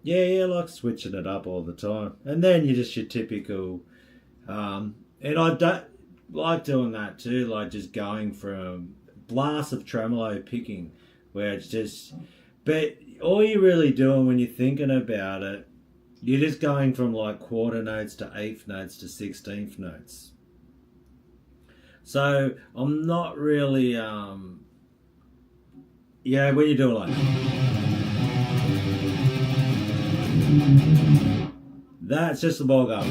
Yeah, I like switching it up all the time. And then you just your typical, and I don't like doing that too, like just going from blasts of tremolo picking, where it's just, but all you're really doing when you're thinking about it, you're just going from like quarter notes to eighth notes to 16th notes. So I'm not really, when you're doing like, that's just the ball going.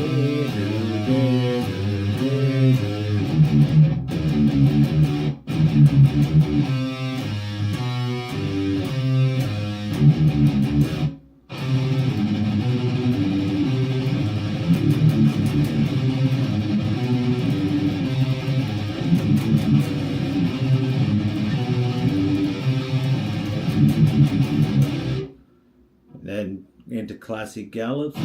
Then into classic gallops.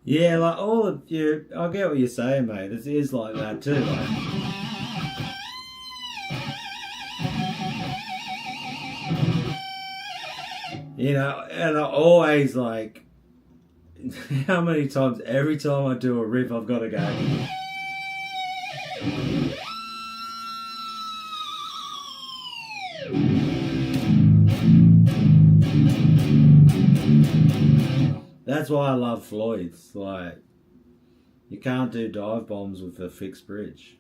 Yeah, like all of you, I get what you're saying, mate. It is like that too. Like, you know, and I always like, how many times, every time I do a riff, I've got to go. That's why I love Floyd's. Like, you can't do dive bombs with a fixed bridge.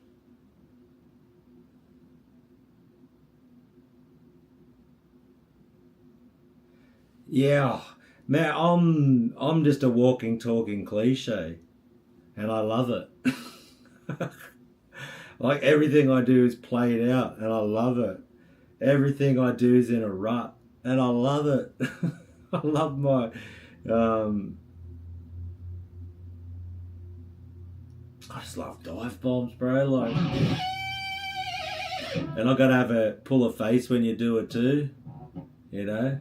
Yeah, man, I'm just a walking, talking cliche, and I love it. Like everything I do is played out, and I love it. Everything I do is in a rut, and I love it. I love my. I just love dive bombs, bro. Like, and I gotta have pull a face when you do it too, you know.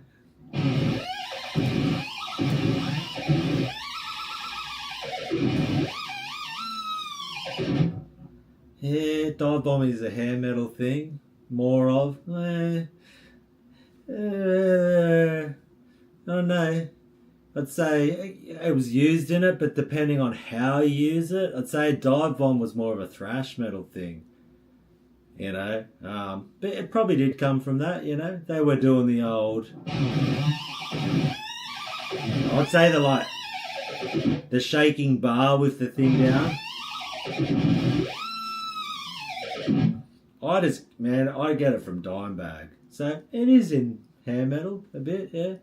Yeah, dive bombing is a hair metal thing. More of. I don't know. I'd say it was used in it, but depending on how you use it, I'd say dive bomb was more of a thrash metal thing. You know, but it probably did come from that. You know, they were doing the old. I'd say the shaking bar with the thing down. I get it from Dimebag, so it is in hair metal a bit, yeah.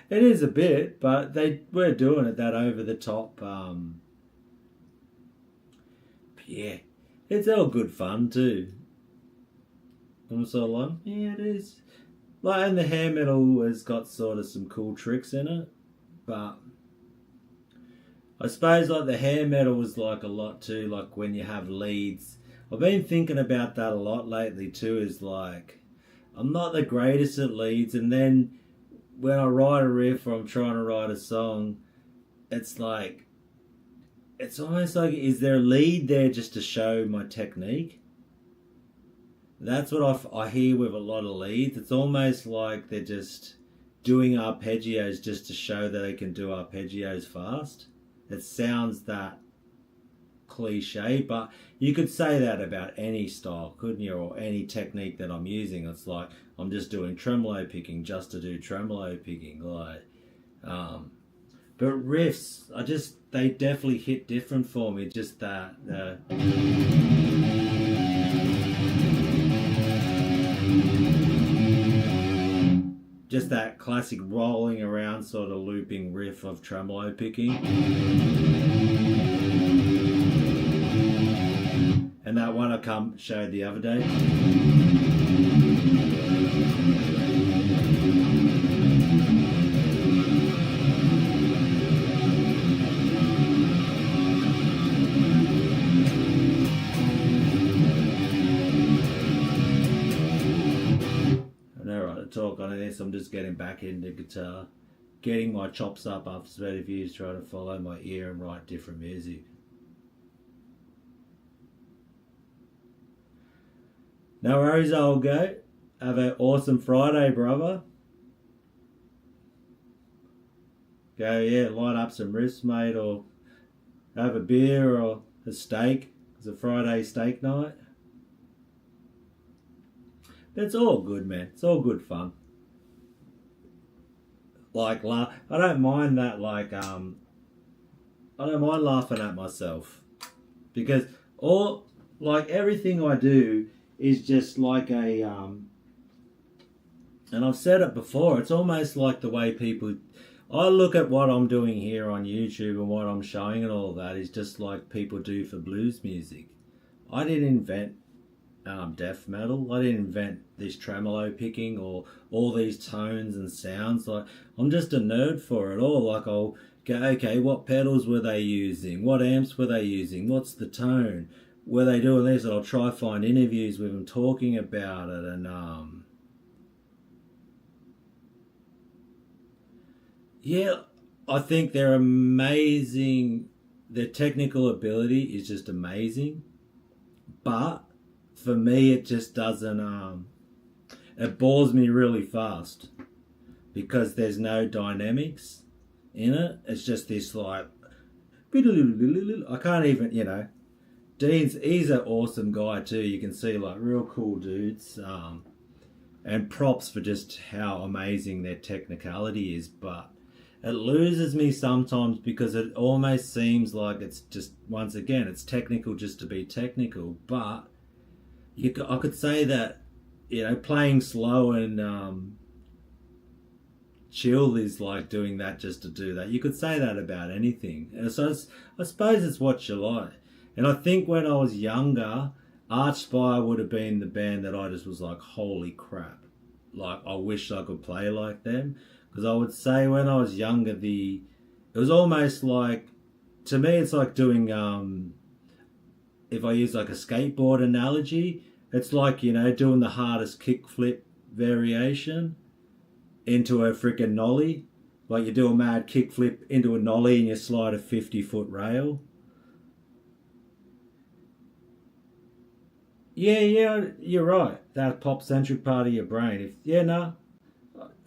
It is a bit, but they were doing it that over the top. Yeah, it's all good fun too. I'm sort of like, yeah, it is. Like, and the hair metal has got sort of some cool tricks in it, but I suppose like the hair metal was like a lot too. Like when you have leads, I've been thinking about that a lot lately too. Is like I'm not the greatest at leads, and then when I write a riff or I'm trying to write a song, it's like, it's almost like, is there a lead there just to show my technique? That's what I hear with a lot of leads. It's almost like they're just doing arpeggios just to show that they can do arpeggios fast. It sounds that cliche, but you could say that about any style, couldn't you? Or any technique that I'm using. It's like I'm just doing tremolo picking just to do tremolo picking. Like, but riffs, they definitely hit different for me. Just that. Just that classic rolling around sort of looping riff of tremolo picking. And that one I showed the other day. Talk on this, I'm just getting back into guitar, getting my chops up after 30 years trying to follow my ear and write different music. No worries, old goat. Have an awesome Friday, brother. Go, yeah, light up some riffs, mate, or have a beer or a steak. It's a Friday steak night. It's all good, man. It's all good fun. Like, I don't mind that, like, I don't mind laughing at myself. Because everything I do is just like a, and I've said it before, it's almost like the way I look at what I'm doing here on YouTube and what I'm showing and all that is just like people do for blues music. I didn't invent death metal. I didn't invent this tremolo picking or all these tones and sounds. Like, I'm just a nerd for it all. Like, I'll go, okay, what pedals were they using? What amps were they using? What's the tone? Were they doing this? And I'll try to find interviews with them talking about it. And yeah, I think they're amazing. Their technical ability is just amazing, but for me, it just doesn't, it bores me really fast because there's no dynamics in it. It's just this like, I can't even, he's an awesome guy too. You can see like real cool dudes, and props for just how amazing their technicality is. But it loses me sometimes because it almost seems like it's just, once again, it's technical just to be technical, but I could say that, playing slow and chill is like doing that just to do that. You could say that about anything. And so I suppose it's what you like. And I think when I was younger, Archspire would have been the band that I just was like, holy crap. Like, I wish I could play like them. Because I would say when I was younger, it was almost like, to me, it's like doing, if I use like a skateboard analogy, it's like, doing the hardest kickflip variation into a freaking nollie. Like you do a mad kickflip into a nollie and you slide a 50-foot rail. Yeah, you're right. That pop-centric part of your brain.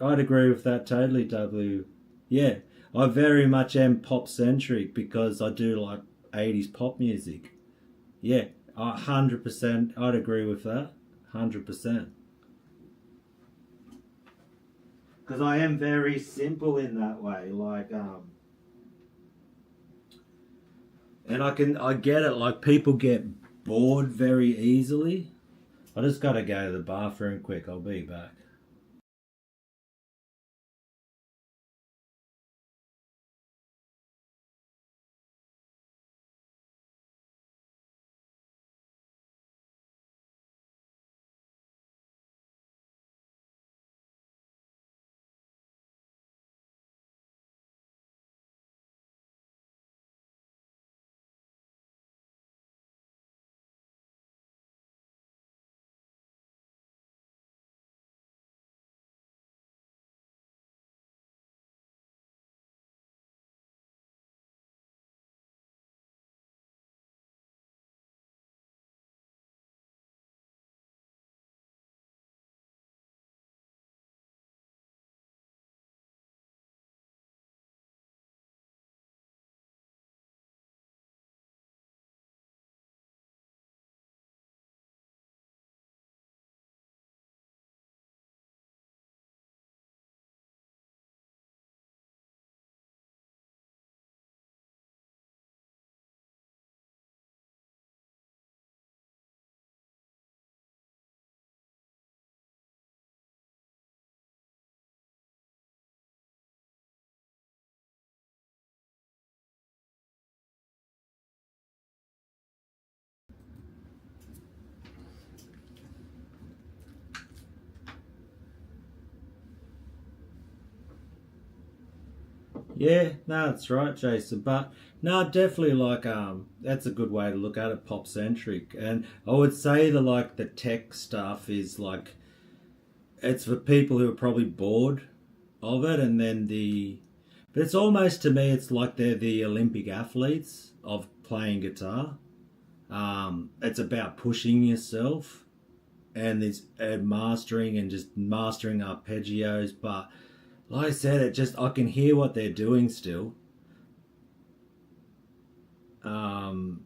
I'd agree with that totally, W. Yeah, I very much am pop-centric because I do like 80s pop music. Yeah, 100%. I'd agree with that. 100%. Because I am very simple in that way. Like, and I get it. Like, people get bored very easily. I just gotta go to the bathroom quick. I'll be back. Yeah, no, that's right, Jason. But no, definitely that's a good way to look at it, pop centric. And I would say the tech stuff is it's for people who are probably bored of it, and then but it's almost to me it's like they're the Olympic athletes of playing guitar. It's about pushing yourself and this and mastering and just mastering arpeggios, but like I said, I can hear what they're doing still. Um,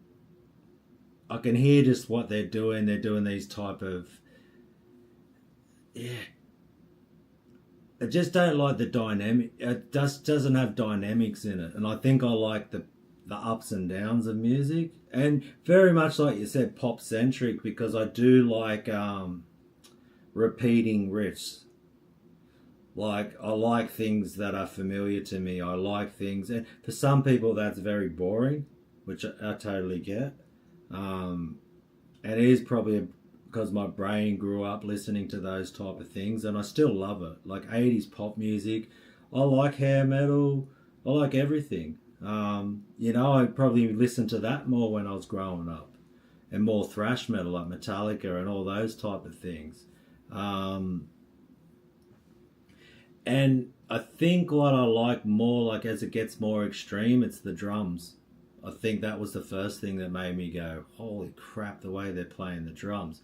I can hear just what they're doing. They're doing these type of yeah. I just don't like the dynamic. It just doesn't have dynamics in it, and I think I like the ups and downs of music, and very much like you said, pop centric because I do like repeating riffs. Like I like things that are familiar to me. I like things, and for some people that's very boring, which I totally get. Um, and it is probably because my brain grew up listening to those type of things, and I still love it. Like 80s pop music, I like hair metal, I like everything. I probably listened to that more when I was growing up, and more thrash metal like Metallica and all those type of things. Um, And I think what I like more, like as it gets more extreme, it's the drums. I think that was the first thing that made me go, holy crap, the way they're playing the drums.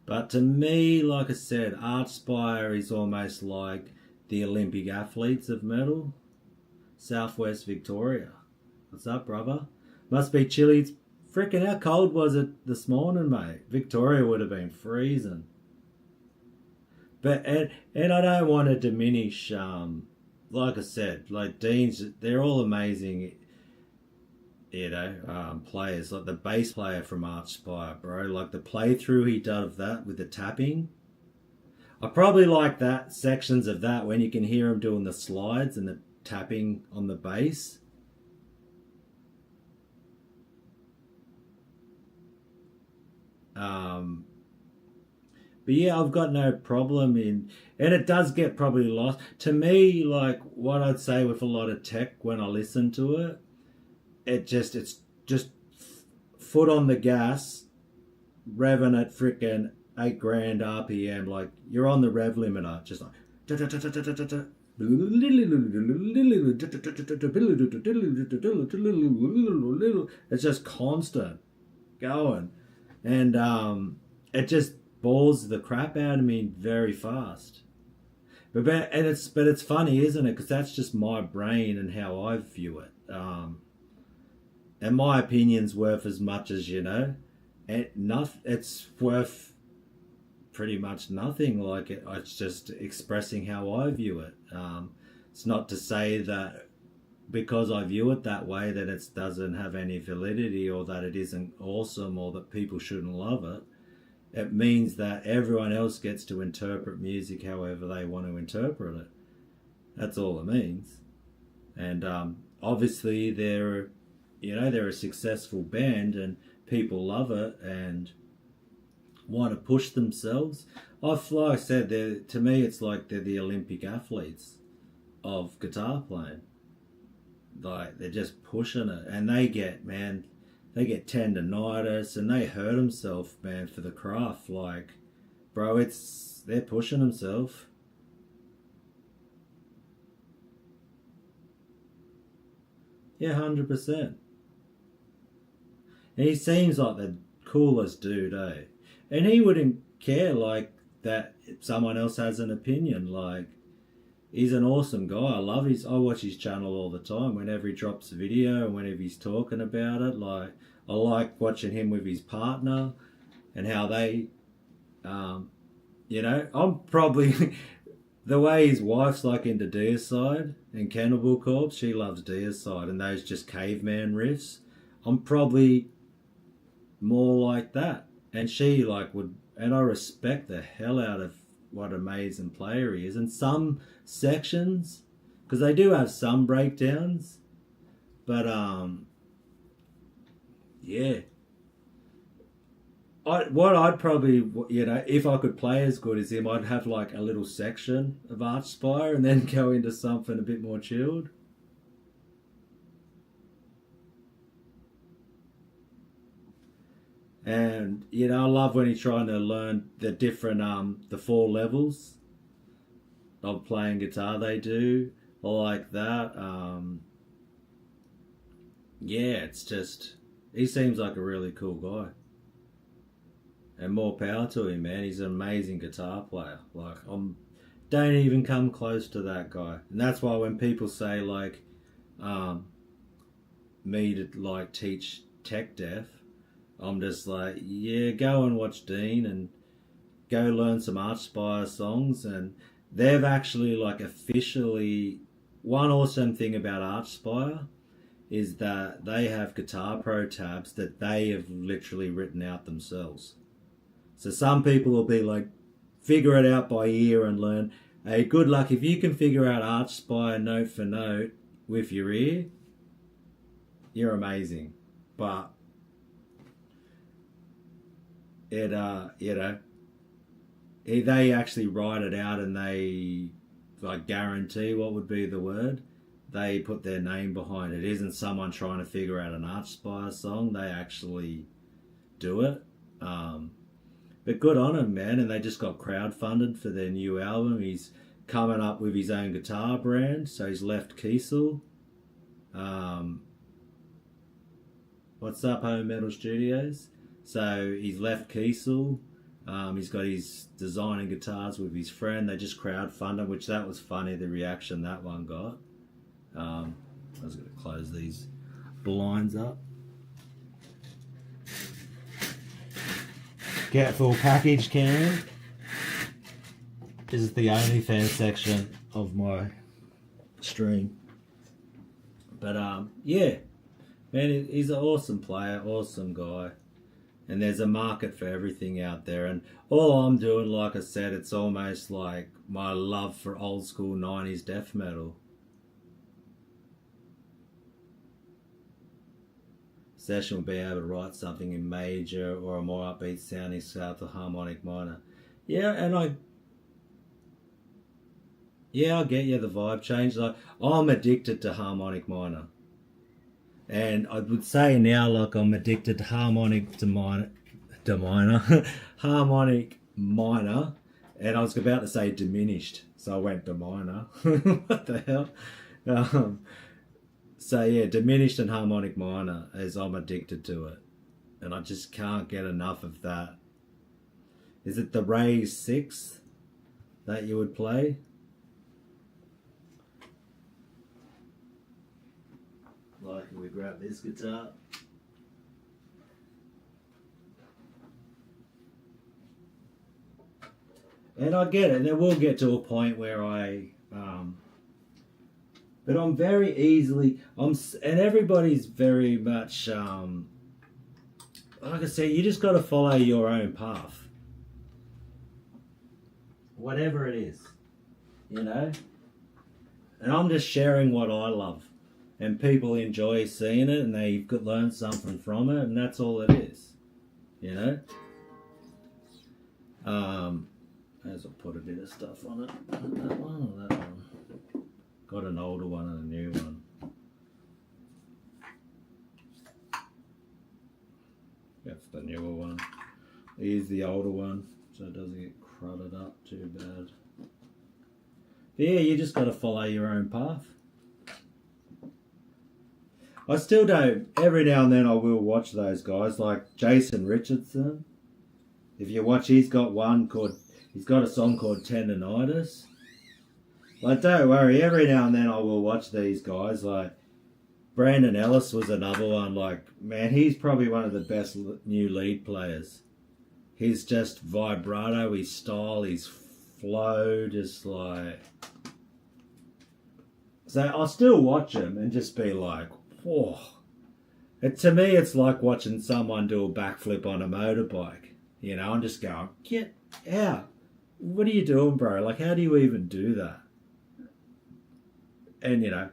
But to me, like I said, Archspire is almost like the Olympic athletes of metal. Southwest Victoria. What's up, brother? Must be chilly. Freaking how cold was it this morning, mate? Victoria would have been freezing. But and I don't want to diminish. Like I said, like Dean's, they're all amazing. Players like the bass player from Archspire, bro. Like the playthrough he did of that with the tapping. I probably like that sections of that when you can hear him doing the slides and the tapping on the bass. Um, But yeah, I've got no problem and it does get probably lost. To me, like what I'd say with a lot of tech when I listen to it, it's just foot on the gas, revving at freaking 8 grand RPM. Like you're on the rev limiter, just like. It's just constant going, and it just bores the crap out of me very fast. But it's funny, isn't it? Because that's just my brain and how I view it. And my opinion's worth as much as and it's worth pretty much nothing. Like it's just expressing how I view it. It's not to say that because I view it that way that it doesn't have any validity or that it isn't awesome or that people shouldn't love it. It means that everyone else gets to interpret music however they want to interpret it. That's all it means. And obviously they're a successful band and people love it and want to push themselves. Like I said, to me it's like they're the Olympic athletes of guitar playing. Like they're just pushing it, and they get tendonitis and they hurt themselves, man, for the craft. Like, bro, they're pushing themselves. Yeah, 100%. And he seems like the coolest dude, eh? And he wouldn't care, like, that someone else has an opinion. Like, he's an awesome guy. I watch his channel all the time. Whenever he drops a video and whenever he's talking about it, like, I like watching him with his partner and how they, I'm probably the way his wife's like into Deicide and Cannibal Corpse. She loves Deicide and those just caveman riffs. I'm probably more like that, and she and I respect the hell out of what an amazing player he is. And some sections, because they do have some breakdowns, but yeah. I'd probably, if I could play as good as him, I'd have like a little section of Archspire and then go into something a bit more chilled. And I love when he's trying to learn the different the 4 levels of playing guitar they do. I like that. Yeah, it's just, he seems like a really cool guy. And more power to him, man. He's an amazing guitar player. Like, don't even come close to that guy. And that's why when people say like me to like teach tech deaf, I'm just like, yeah, go and watch Dean and go learn some Archspire songs. And they've actually like officially, one awesome thing about Archspire is that they have Guitar Pro tabs that they have literally written out themselves. So some people will be like, figure it out by ear and learn. Hey, good luck. If you can figure out Archspire note for note with your ear, you're amazing. But they actually write it out and they like guarantee, what would be the word? They put their name behind it. It isn't someone trying to figure out an Archspire song. They actually do it. But good on him, man. And they just got crowdfunded for their new album. He's coming up with his own guitar brand. So he's left Kiesel. What's up, Home Metal Studios? So he's left Kiesel. He's got his designing guitars with his friend. They just crowdfunded, which that was funny, the reaction that one got. I was going to close these blinds up. Get full package, Karen. This is the OnlyFans section of my stream. But yeah, man, he's an awesome player, awesome guy. And there's a market for everything out there. And all I'm doing, like I said, it's almost like my love for old school 90s death metal. Session will be able to write something in major or a more upbeat sounding scale to harmonic minor. Yeah, and I get you, the vibe change. Like, I'm addicted to harmonic minor. And I would say now, like, I'm addicted to harmonic minor. Harmonic minor. And I was about to say diminished, so I went to minor. What the hell? So yeah, diminished and harmonic minor, as I'm addicted to it. And I just can't get enough of that. Is it the raised 6th that you would play? Like, we grab this guitar. And I get it, and we'll get to a point where but I'm very easily, and everybody's very much, like I said, you just got to follow your own path. whatever it is, you know. And I'm just sharing what I love, and people enjoy seeing it, and they could learn something from it, and that's all it is, you know. As I put a bit of stuff on it, that one or that one. Got an older one and a new one. That's the newer one. Here's the older one, so it doesn't get crowded up too bad. But yeah, you just got to follow your own path. I still don't. Every now and then I will watch those guys, like Jason Richardson. If you watch, he's got a song called Tendonitis. Like, don't worry, every now and then I will watch these guys. Like, Brandon Ellis was another one. Like, man, he's probably one of the best new lead players. He's just vibrato, his style, his flow, just like... So I'll still watch him and just be like, whoa. To me, it's like watching someone do a backflip on a motorbike. You know, I'm just going, get out. What are you doing, bro? Like, how do you even do that? And, you know,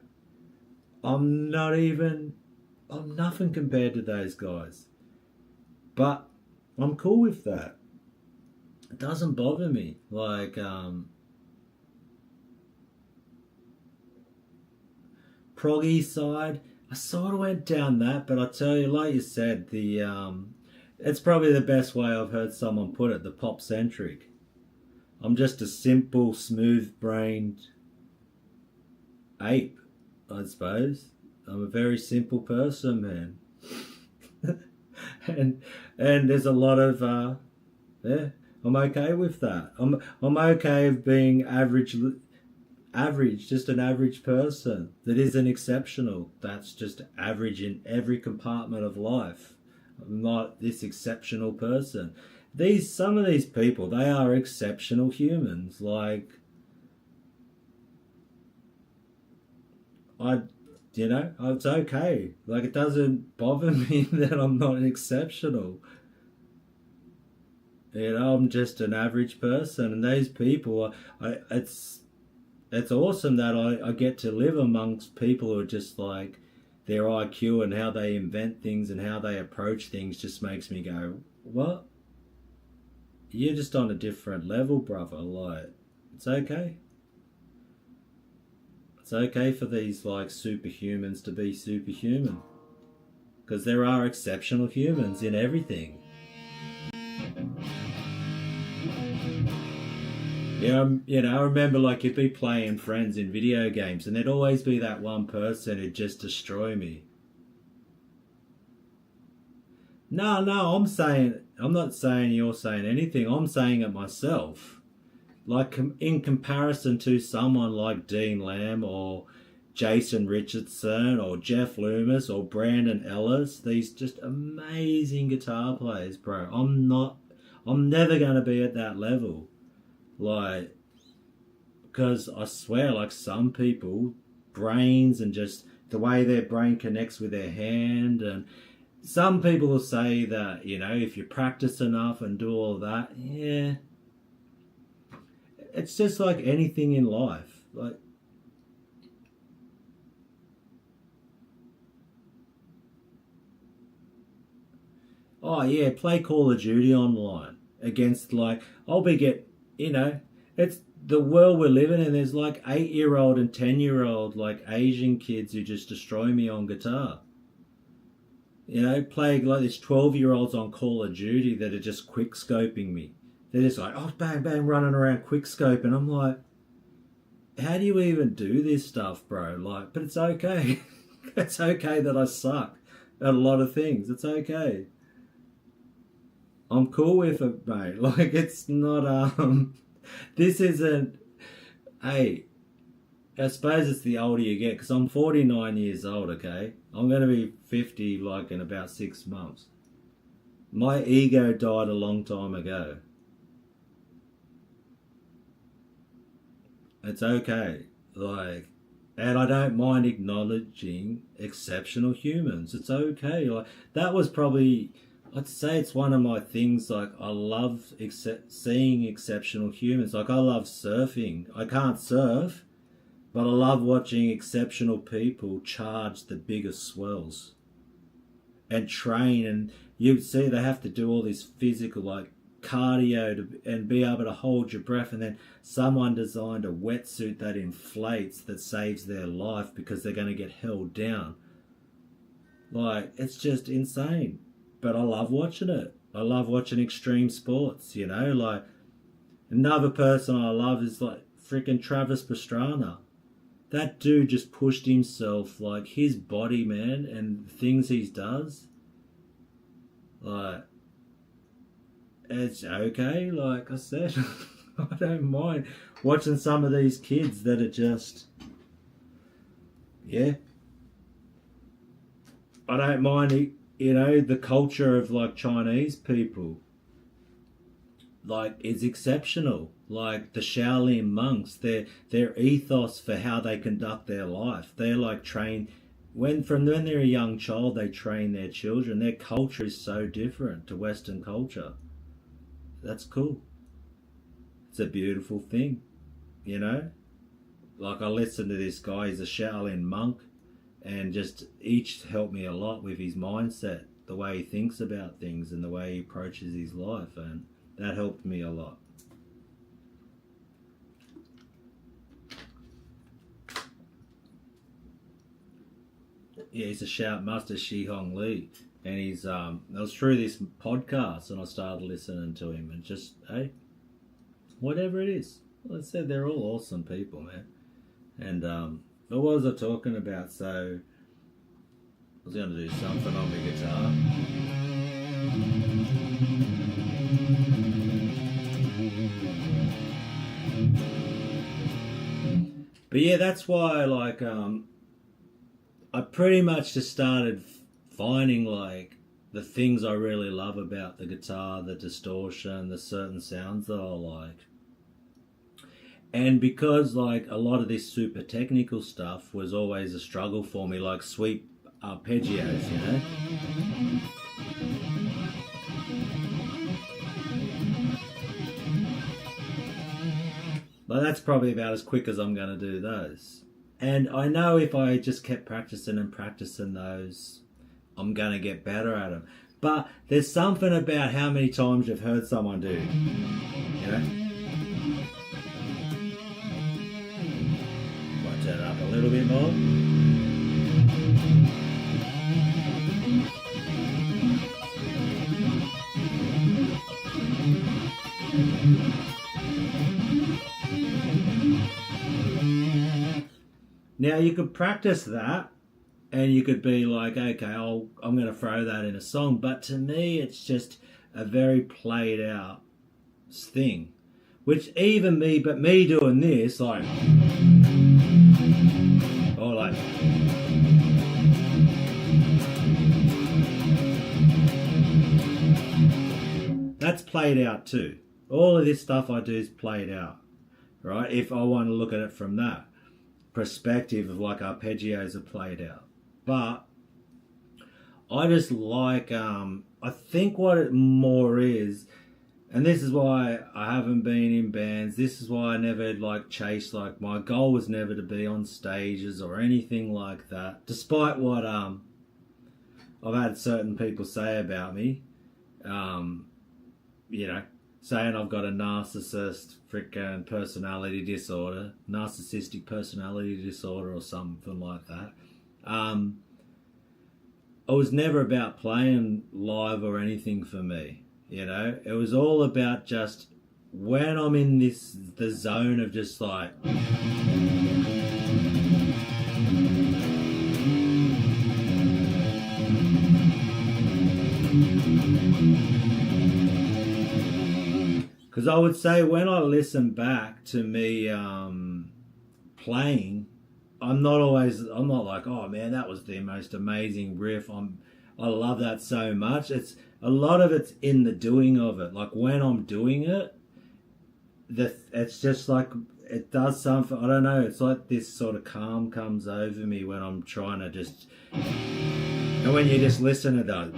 I'm nothing compared to those guys. But I'm cool with that. It doesn't bother me. Like, proggy side, I sort of went down that, but I tell you, like you said, it's probably the best way I've heard someone put it, the pop-centric. I'm just a simple, smooth-brained ape, I suppose. I'm a very simple person, man. and there's a lot of yeah, I'm okay with that. I'm okay with being average, just an average person that isn't exceptional. That's just average in every compartment of life. I'm not this exceptional person. Some of these people, they are exceptional humans. Like, it's okay. Like, it doesn't bother me that I'm not exceptional. You know, I'm just an average person, and these people, it's awesome that I get to live amongst people who are just like, their IQ and how they invent things and how they approach things just makes me go, what? You're just on a different level, brother. Like, it's okay. It's okay for these, like, superhumans to be superhuman. Because there are exceptional humans in everything. Yeah, you know, I remember, like, you'd be playing friends in video games and there'd always be that one person who'd just destroy me. No, I'm not saying you're saying anything. I'm saying it myself. Like, in comparison to someone like Dean Lamb or Jason Richardson or Jeff Loomis or Brandon Ellis, these just amazing guitar players, bro. I'm never going to be at that level. Like, because I swear, like, some people, brains and just the way their brain connects with their hand, and some people will say that, you know, if you practice enough and do all that, yeah, it's just like anything in life. Like, oh yeah, play Call of Duty online against, like, you know, it's the world we're living in. There's like 8-year-old and 10-year-old like Asian kids who just destroy me on guitar. You know, playing like this 12-year-olds on Call of Duty that are just quick scoping me. They're just like, oh, bang, bang, running around quick scoping. I'm like, how do you even do this stuff, bro? Like, but it's okay. It's okay that I suck at a lot of things. It's okay. I'm cool with it, mate. Like, it's not, this isn't, hey, I suppose it's the older you get, because I'm 49 years old, okay? I'm going to be 50, like, in about 6 months. My ego died a long time ago. It's okay. Like, and I don't mind acknowledging exceptional humans. It's okay. Like, that was probably I'd say it's one of my things. Like, I love seeing exceptional humans. Like, I love surfing. I can't surf, but I love watching exceptional people charge the biggest swells and train. And you see they have to do all this physical, like, cardio and be able to hold your breath. And then someone designed a wetsuit that inflates, that saves their life because they're going to get held down. Like, it's just insane. But I love watching it. I love watching extreme sports, you know. Like, another person I love is like freaking Travis Pastrana. That dude just pushed himself, like, his body, man, and things he does. Like, it's okay, like I said. I don't mind watching some of these kids that are just, yeah. I don't mind, you know, the culture of like Chinese people, like, is exceptional. Like the Shaolin monks, their ethos for how they conduct their life. They're like trained when they're a young child, they train their children. Their culture is so different to Western culture. That's cool. It's a beautiful thing, you know. Like, I listened to this guy, he's a Shaolin monk, and just each helped me a lot with his mindset, the way he thinks about things and the way he approaches his life, and that helped me a lot. Yeah, he's a shout master, Shi Hong Lee, and he's it was through this podcast, and I started listening to him, and just, hey, whatever it is, like I said, they're all awesome people, man. And what was I talking about? So I was going to do something on the guitar. But yeah, that's why, like, I pretty much just started finding, like, the things I really love about the guitar, the distortion, the certain sounds that I like. And because, like, a lot of this super technical stuff was always a struggle for me, like sweep arpeggios, you know? But that's probably about as quick as I'm going to do those. And I know if I just kept practicing and practicing those, I'm going to get better at them. But there's something about how many times you've heard someone do, you know? Might turn it up a little bit more. Now, you could practice that and you could be like, okay, I'm going to throw that in a song. But to me, it's just a very played out thing. Which even me doing this, like, or like, that's played out too. All of this stuff I do is played out, right? If I want to look at it from that perspective of, like, arpeggios are played out. But I just like, I think what it more is, and this is why I haven't been in bands, this is why I never, like, chased, like, my goal was never to be on stages or anything like that, despite what I've had certain people say about me, you know, saying I've got a narcissistic personality disorder, narcissistic personality disorder or something like that. It was never about playing live or anything for me, you know. It was all about just when I'm in the zone of just like, because I would say when I listen back to me playing, I'm not like, oh man, that was the most amazing riff. I love that so much. It's a lot of it's in the doing of it. Like when I'm doing it, it's just like it does something. I don't know. It's like this sort of calm comes over me when I'm trying to just, and when you just listen to those.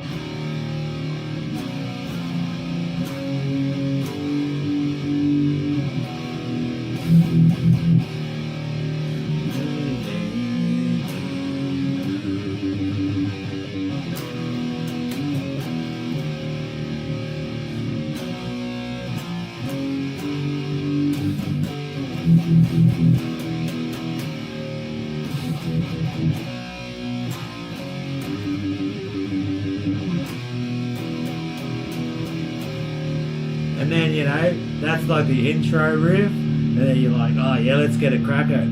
And then, you know, that's like the intro riff. And then you're like, oh yeah, let's get a cracker.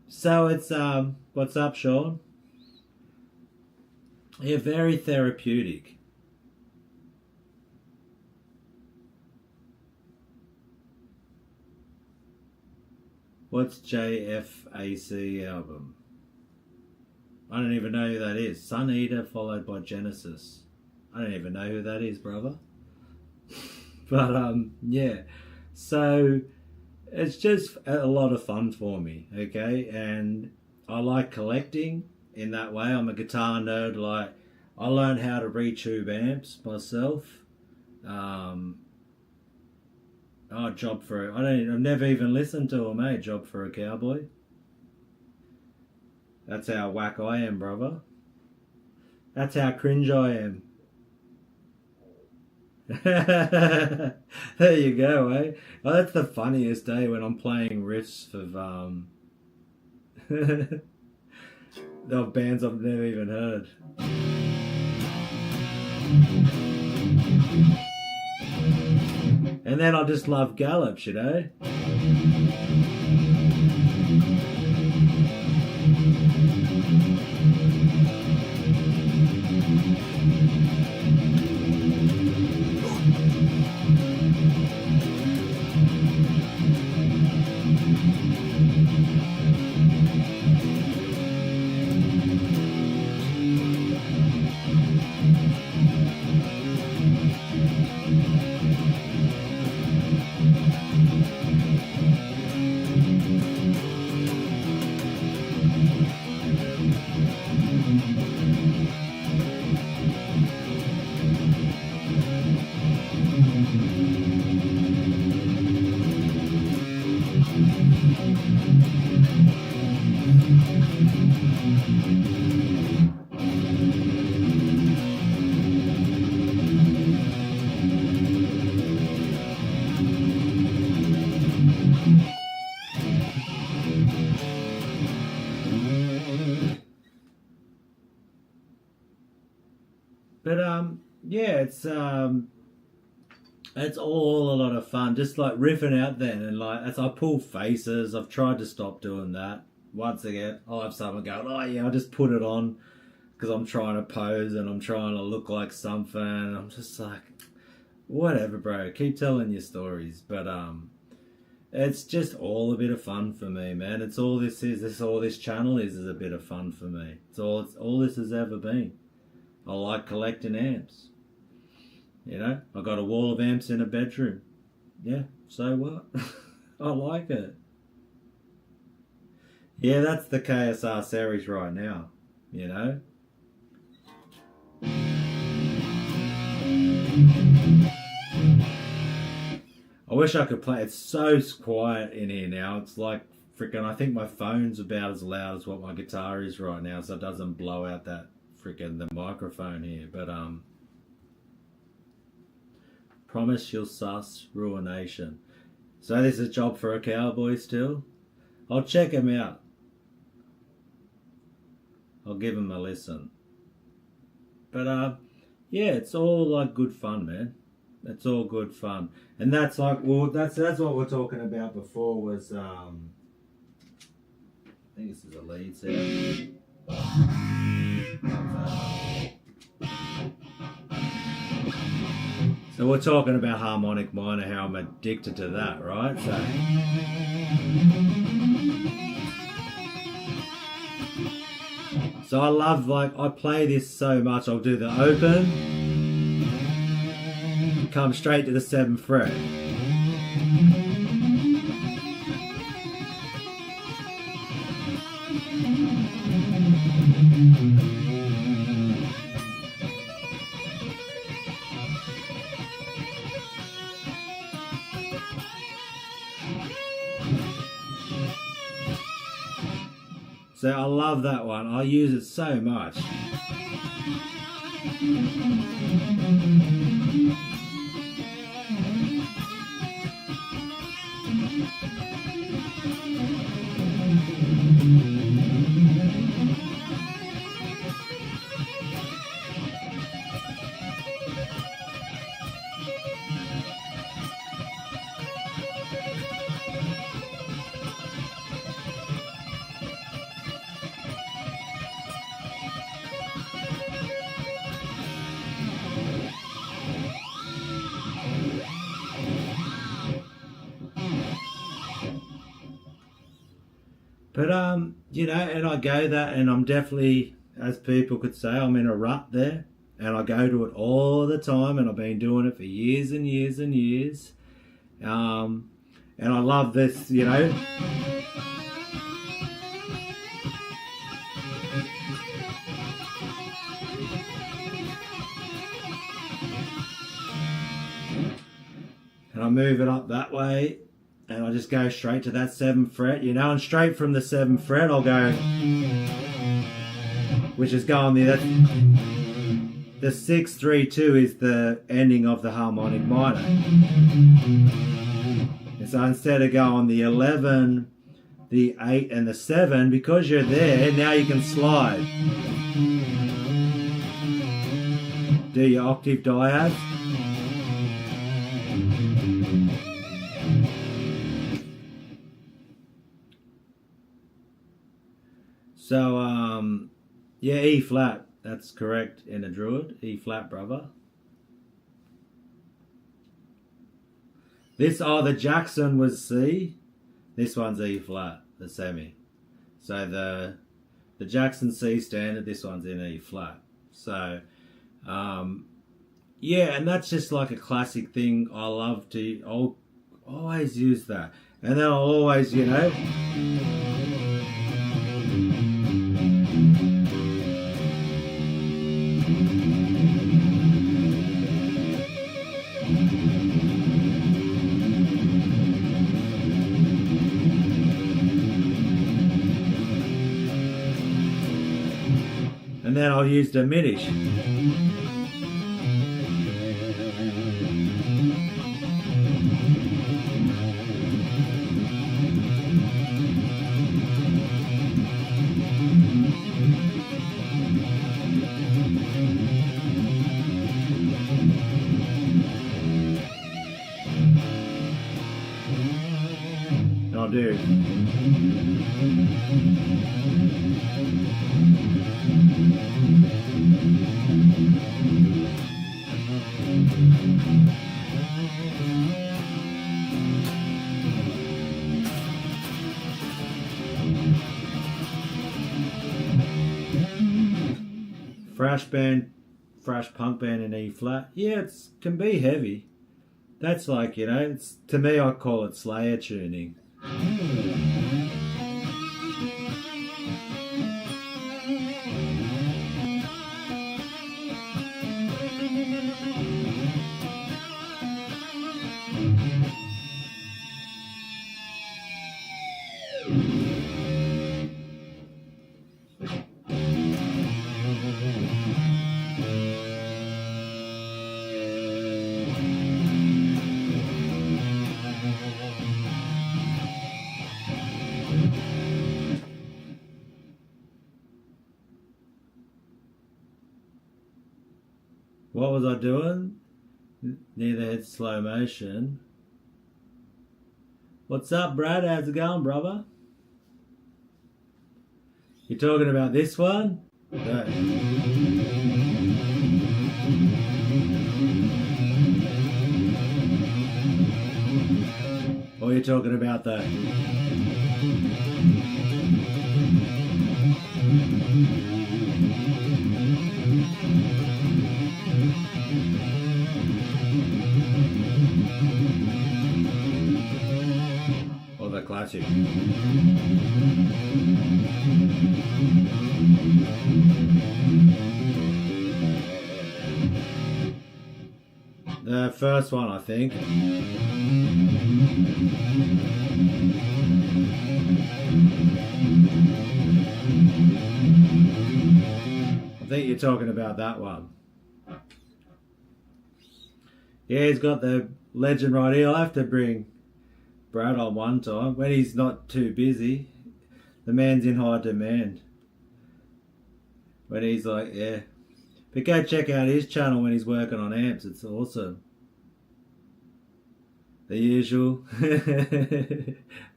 So it's, what's up, Sean? Yeah, very therapeutic. What's JFAC album? I don't even know who that is. Sun Eater followed by Genesis. I don't even know who that is, brother. But yeah. So it's just a lot of fun for me, okay? And I like collecting in that way. I'm a guitar nerd. Like, I learned how to retube amps myself. Job for I've never even listened to them, eh? Job for a Cowboy. That's how whack I am, brother. That's how cringe I am. There you go, eh? Oh, that's the funniest, eh? When I'm playing riffs of of bands I've never even heard. And then I just love gallops, you know? But yeah, it's all a lot of fun, just like riffing out then, and like as I pull faces, I've tried to stop doing that. Once again, I'll have someone go, oh yeah, I'll just put it on because I'm trying to pose and I'm trying to look like something. I'm just like, whatever, bro. Keep telling your stories, but it's just all a bit of fun for me, man. It's all this is. This all this channel is a bit of fun for me. It's all this has ever been. I like collecting amps. You know, I got a wall of amps in a bedroom. Yeah, so what? I like it. Yeah, that's the KSR series right now, you know. I wish I could play. It's so quiet in here now. It's like freaking, I think my phone's about as loud as what my guitar is right now, so it doesn't blow out that freaking the microphone here. But Promise You'll Sus Ruination. So this is Job for a Cowboy still. I'll check him out. I'll give him a listen. But yeah, it's all like good fun, man. It's all good fun. And that's like, well, that's what we're talking about before was I think this is a lead sound. So we're talking about harmonic minor, how I'm addicted to that, right? So I love, like, I play this so much. I'll do the open, come straight to the 7th fret. So I love that one. I use it so much. But you know, and I go that, and I'm definitely, as people could say, I'm in a rut there, and I go to it all the time, and I've been doing it for years and years and years. And I love this, you know. And I move it up that way. And I just go straight to that 7th fret, you know, and straight from the 7th fret I'll go, which is going there. The 6-3-2 is the ending of the harmonic minor. And so instead of going the 11, the 8 and the 7, because you're there, now you can slide. Do your octave diads. So, yeah, E flat, that's correct in a Druid, E flat, brother. The Jackson was C, this one's E flat, the semi. So the Jackson C standard, this one's in E flat. So, yeah, and that's just like a classic thing. I'll always use that. And then I'll always, you know, and then I'll use diminish. I'll do. Thrash punk band in E flat. Yeah, it can be heavy. That's like, you know, to me I call it Slayer tuning. What was I doing? Neither had slow motion. What's up, Brad? How's it going, brother? You talking about this one? No. Or you talking about the... or the classic? The first one, I think. think you're talking about that one. Yeah, he's got the Legend right here. I'll have to bring Brad on one time when he's not too busy. The man's in high demand. When he's like, yeah. But go check out his channel when he's working on amps. It's awesome. The usual.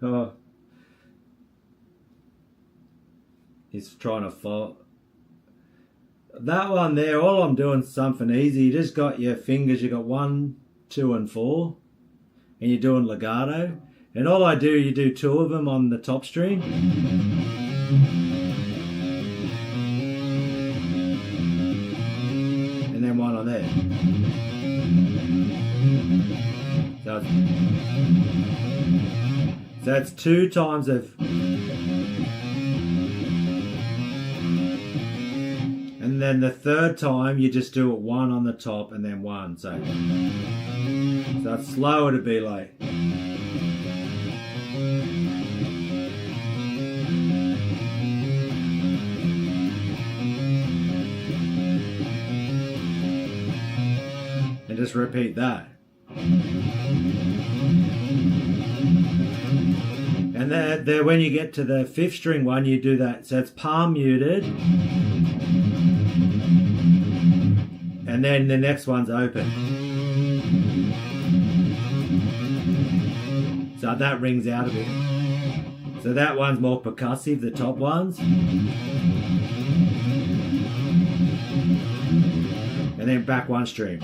Oh. He's trying to fault. That one there, all I'm doing is something easy. You just got your fingers, you got 1, 2 and 4. And you're doing legato. And all I do, you do 2 of them on the top string. And then 1 on there. So that's 2 times of... And then the third time you just do it 1 on the top and then 1. So it's slower to be like... And just repeat that. And then when you get to the 5th string one, you do that. So it's palm muted. And then the next one's open. So that rings out a bit. So that one's more percussive, the top ones. And then back 1 string.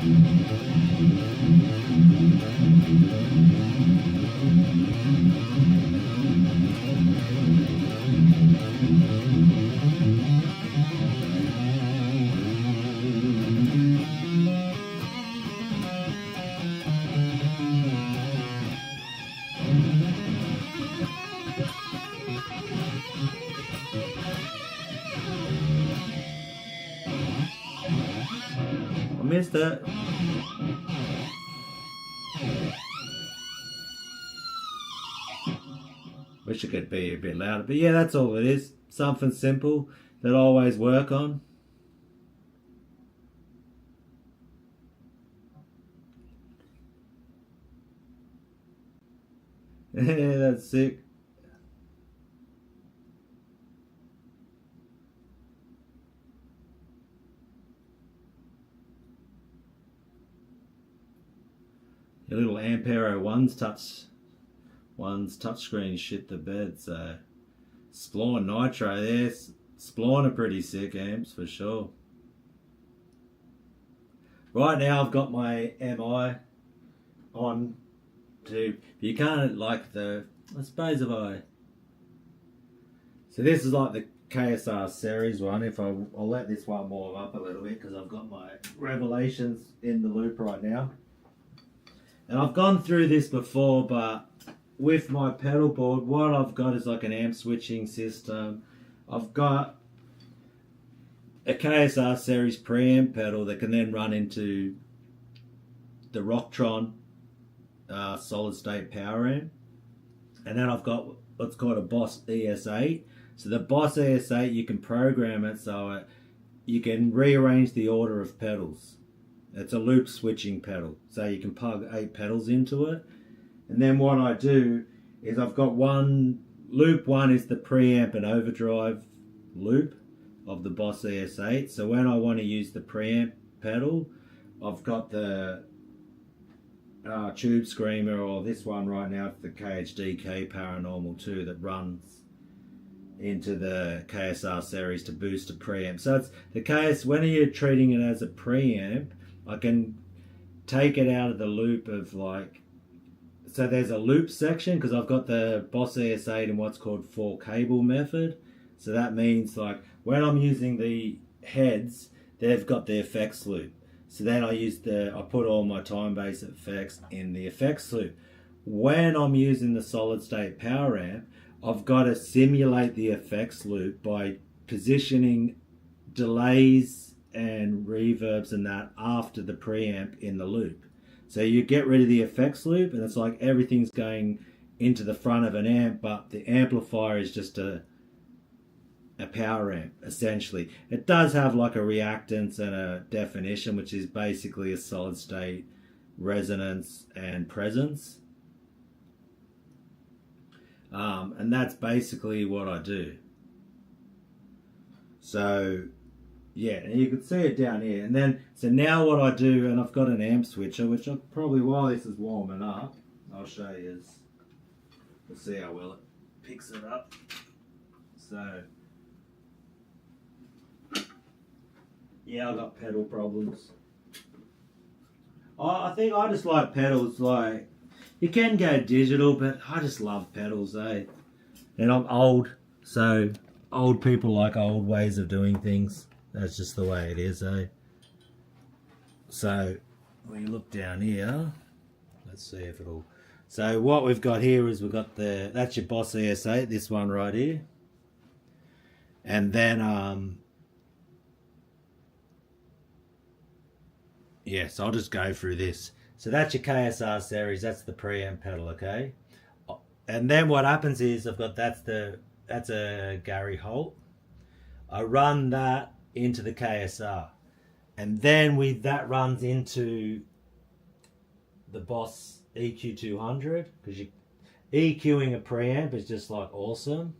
Missed it. Wish it could be a bit louder, but yeah, that's all it is. Something simple that I always work on. Yeah, that's sick. Your little Ampero one's touchscreen shit the bed. So Splawn Nitro there. Splawn are pretty sick amps for sure. Right now I've got my MI on to, you can't like the, I suppose if I, so this is like the KSR series one. If I'll let this one warm up a little bit because I've got my Revelations in the loop right now. And I've gone through this before, but with my pedal board, what I've got is like an amp switching system. I've got a KSR series preamp pedal that can then run into the Rocktron solid state power amp. And then I've got what's called a Boss ES8. So the Boss ES8, you can program it so you can rearrange the order of pedals. It's a loop switching pedal, so you can plug 8 pedals into it. And then what I do is I've got loop 1 is the preamp and overdrive loop of the Boss ES8. So when I want to use the preamp pedal, I've got the Tube Screamer, or this one right now, the KHDK Paranormal 2 that runs into the KSR series to boost a preamp. So it's the case when you're treating it as a preamp, I can take it out of the loop of like, so there's a loop section because I've got the Boss ES8 in what's called 4 cable method. So that means like when I'm using the heads, they've got the effects loop. So then I put all my time-based effects in the effects loop. When I'm using the solid state power amp, I've got to simulate the effects loop by positioning delays and reverbs and that after the preamp in the loop. So you get rid of the effects loop and it's like everything's going into the front of an amp, but the amplifier is just a a power amp, essentially. It does have like a reactance and a definition, which is basically a solid state resonance and presence. And that's basically what I do. So yeah, and you can see it down here. And then, so now what I do, and I've got an amp switcher, which I'll probably, while this is warming up, I'll show you. We'll see how well it picks it up. So, yeah, I've got pedal problems. I think I just like pedals. Like, you can go digital, but I just love pedals, eh? And I'm old, so old people like old ways of doing things. That's just the way it is, eh? So, when you look down here, let's see if it'll... So what we've got here is we've got that's your Boss ES8, this one right here. And then, yes, I'll just go through this. So that's your KSR series, that's the preamp pedal, okay? And then what happens is I've got, that's a Gary Holt. I run that into the KSR. And then that runs into the Boss EQ200, because EQing a preamp is just like awesome.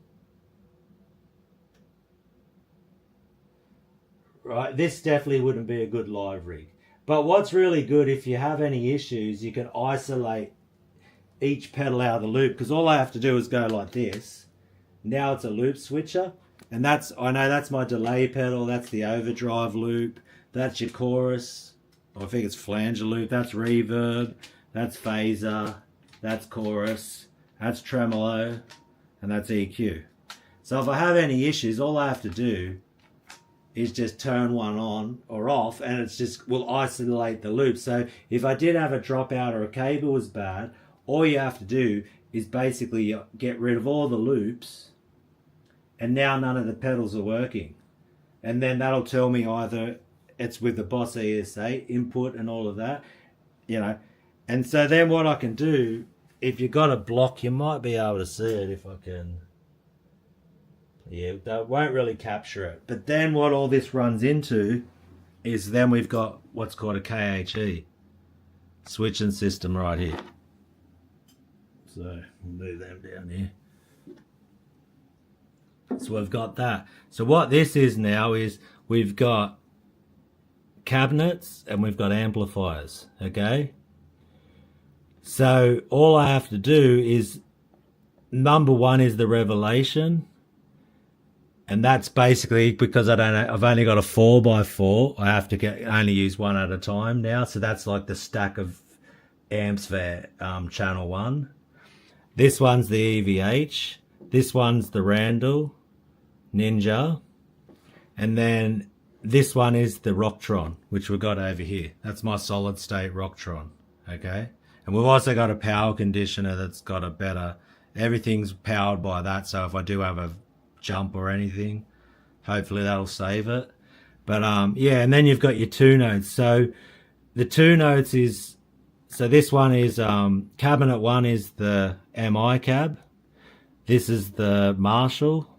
Right, this definitely wouldn't be a good live rig. But what's really good, if you have any issues, you can isolate each pedal out of the loop, because all I have to do is go like this. Now it's a loop switcher, and I know that's my delay pedal, that's the overdrive loop, that's your chorus, I think it's flanger loop, that's reverb, that's phaser, that's chorus, that's tremolo, and that's EQ. So if I have any issues, all I have to do is just turn one on or off, and it's just will isolate the loop. So if I did have a dropout or a cable was bad, all you have to do is basically get rid of all the loops, and now none of the pedals are working. And then that'll tell me either it's with the Boss ES8 input and all of that, you know. And so then what I can do, if you've got a block, you might be able to see it if I can. Yeah, that won't really capture it. But then what all this runs into is then we've got what's called a KHE switching system right here. So we'll move them down here. So we've got that. So what this is now is we've got cabinets and we've got amplifiers, okay? So all I have to do is, number one is the revelation, and that's basically because I've only got a 4x4. I have to only use one at a time now. So that's like the stack of amps for channel 1. This one's the EVH. This one's the Randall Ninja, and then this one is the Rocktron, which we've got over here. That's my solid state Rocktron, okay? And we've also got a power conditioner that's got a better, everything's powered by that, so if I do have a jump or anything, hopefully that'll save it. But yeah, and then you've got your 2 notes. So the 2 notes is, so this one is, cabinet 1 is the MI cab. This is the Marshall.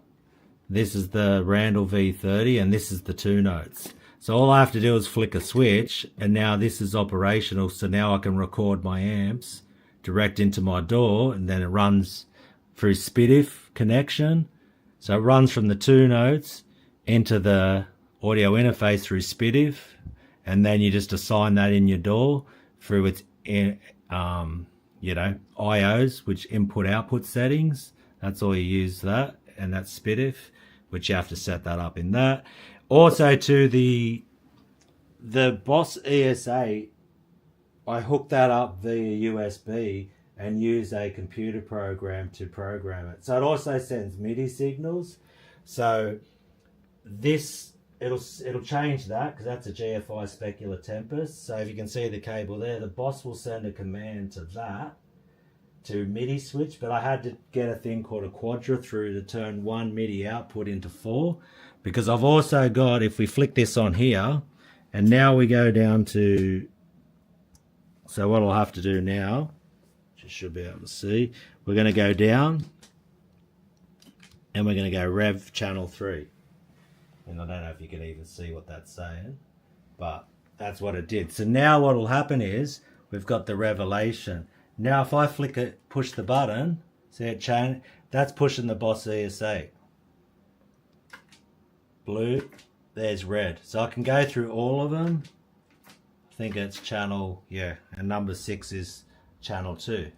This is the Randall V30, and this is the 2 notes. So all I have to do is flick a switch, and now this is operational. So now I can record my amps direct into my DAW, and then it runs through SPDIF connection. So it runs from the 2 notes into the audio interface through SPDIF, and then you just assign that in your DAW through its, you know, IOs, which input-output settings. That's all you use that, and that's SPDIF, which you have to set that up in that. Also to the Boss ES8, I hooked that up via USB and use a computer program to program it. So it also sends MIDI signals. So this, it'll change that, because that's a GFI Specular Tempest. So if you can see the cable there, the Boss will send a command to that, to MIDI switch, but I had to get a thing called a quadra through to turn one MIDI output into 4, because I've also got, if we flick this on here, and now we go down to, so what I'll have to do now, which you should be able to see, we're going to go down, And we're going to go Revv channel 3. And I don't know if you can even see what that's saying, but that's what it did. So now what will happen is we've got the revelation. Now if I flick it, push the button, see it change, that's pushing the Boss ES8. Blue, there's red. So I can go through all of them. I think it's channel, yeah, and number 6 is channel 2.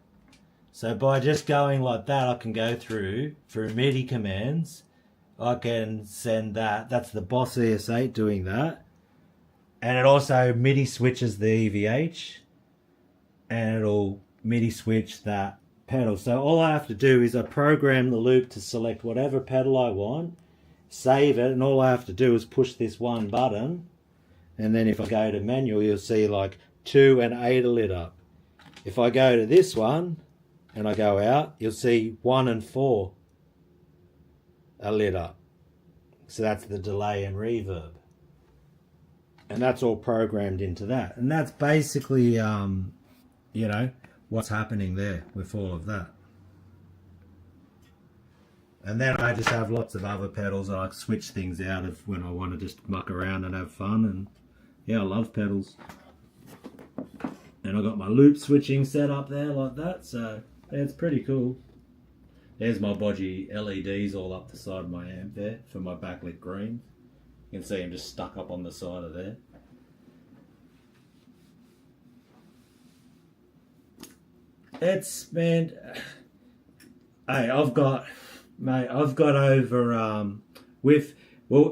So by just going like that, I can go through MIDI commands. I can send that. That's the Boss ES8 doing that. And it also MIDI switches the EVH. And it'll MIDI switch that pedal. So all I have to do is I program the loop to select whatever pedal I want, save it, and all I have to do is push this one button. And then if I go to manual, you'll see like 2 and 8 are lit up. If I go to this one and I go out, you'll see 1 and 4 are lit up. So that's the delay and reverb. And that's all programmed into that. And that's basically, you know, what's happening there with all of that. And then I just have lots of other pedals and I switch things out of when I want to just muck around and have fun. And yeah, I love pedals. And I got my loop switching set up there like that. So yeah, it's pretty cool. There's my bodgy LEDs all up the side of my amp there for my backlit green. You can see them just stuck up on the side of there. It's, man, hey, I've got over,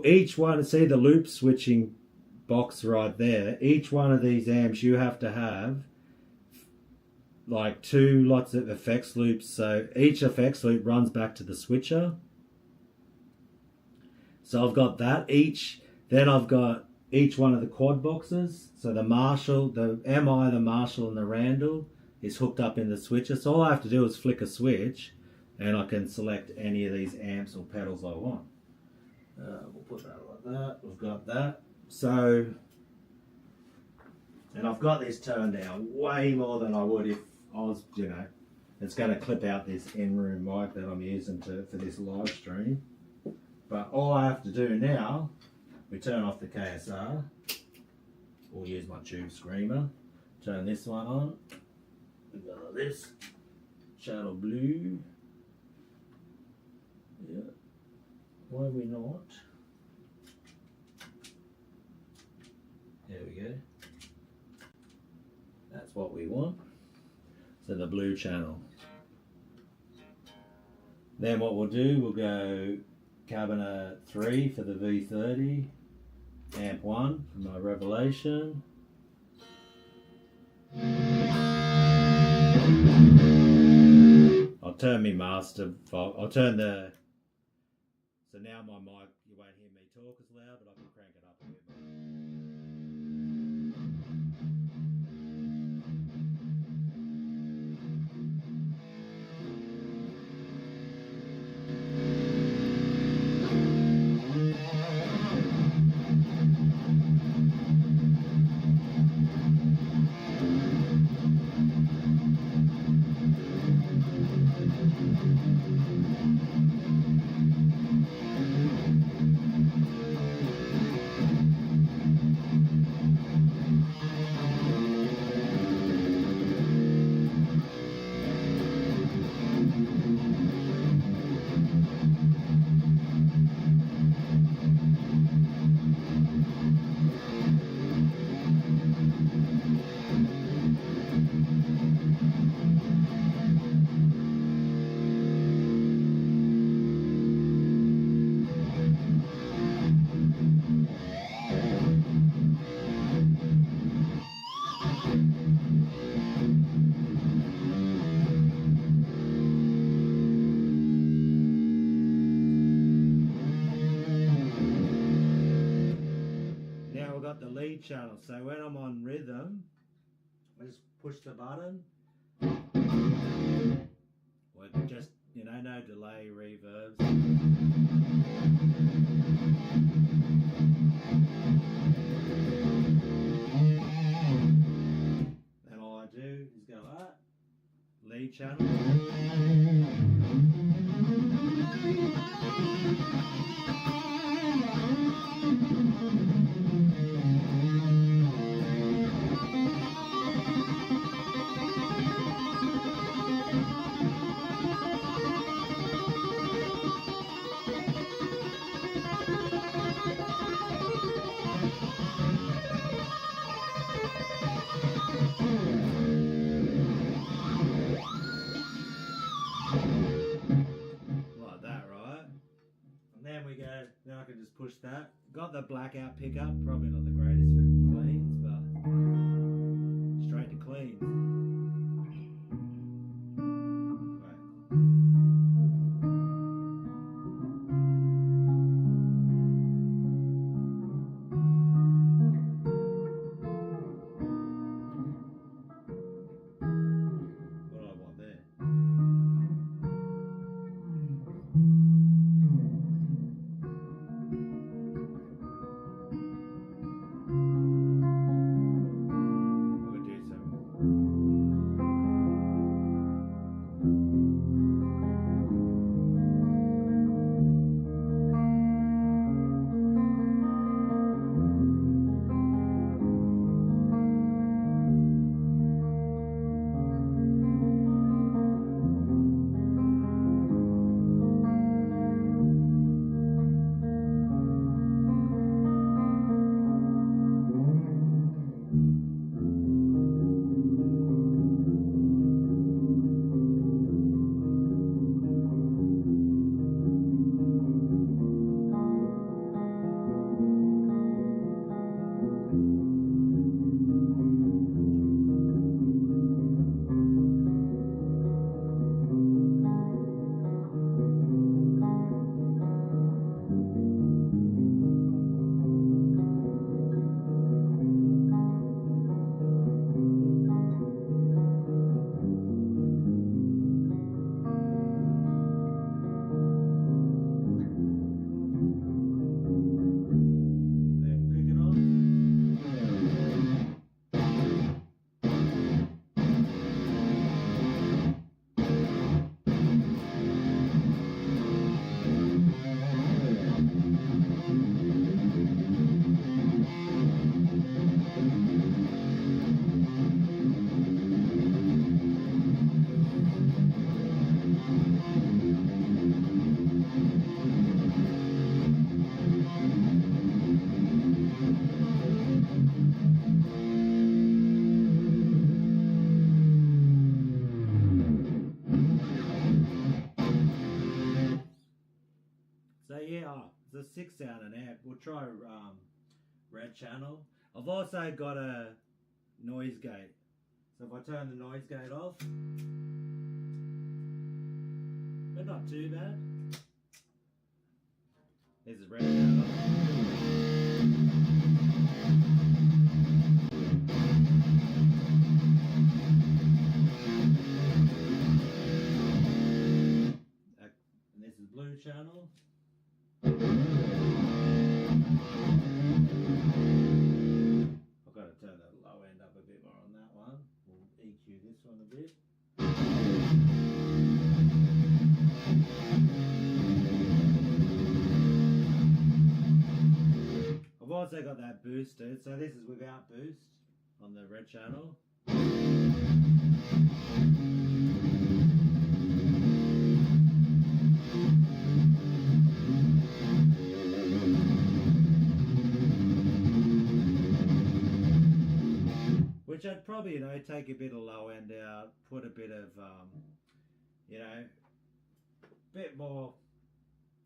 each one, see the loop switching box right there, each one of these amps you have to have like 2 lots of effects loops, so each effects loop runs back to the switcher. So I've got that then I've got each one of the quad boxes, so the Marshall, the MI, the Marshall and the Randall is hooked up in the switcher. So all I have to do is flick a switch and I can select any of these amps or pedals I want. We'll put that like that. We've got that. So, and I've got this turned down way more than I would if I was, you know, it's going to clip out this in-room mic that I'm using for this live stream. But all I have to do now, we turn off the KSR, or use my tube screamer, turn this one on, we go like this, channel blue, yeah, why are we not? There we go. That's what we want. So the blue channel. Then what we'll do, we'll go cabinet 3 for the V30, amp 1 for my Revelation. I'll turn my master, I'll turn the, so now my mic, you won't hear me talk as loud, but I can crank it up a bit more. The lead channel, so when I'm on rhythm I just push the button, or just, you know, no delay, reverbs. And all I do is go up, lead channel. that. Got the blackout pickup, probably not the greatest for cleans, but straight to cleans. What do I want there? I could do some. So yeah, it's a 6 sound an amp. We'll try red channel. I've also got a noise gate. So if I turn the noise gate off, but not too bad. This is red channel. And this is blue channel. I've got to turn the low end up a bit more on that one. We'll EQ this one a bit. I've also got that boosted, so this is without boost on the red channel. Which I'd probably, take a bit of low end out, put a bit of, bit more,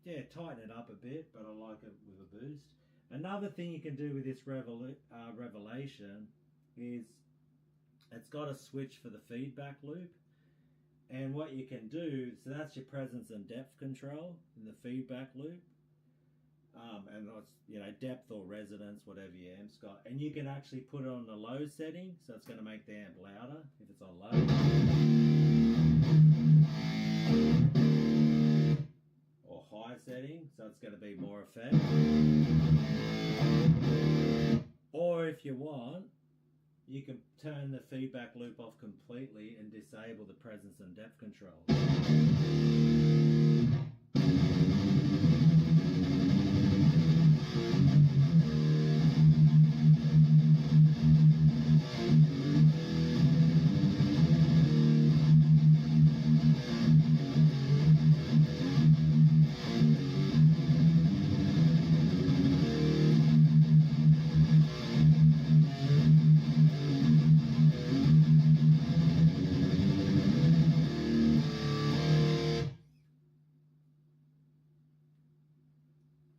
tighten it up a bit, but I like it with a boost. Another thing you can do with this Revelation is it's got a switch for the feedback loop. And what you can do, so that's your presence and depth control in the feedback loop. And it's, depth or resonance, whatever your amp's got. And you can actually put it on the low setting, so it's going to make the amp louder if it's on low. Or high setting, so it's going to be more effect. Or if you want, you can turn the feedback loop off completely and disable the presence and depth control.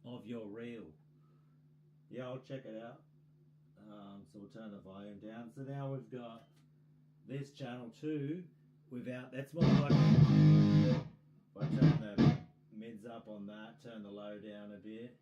Of your reel. Yeah, I'll check it out. So we'll turn the volume down. So now we've got this channel 2 without, that's more like, if I turn the mids up on that, turn the low down a bit.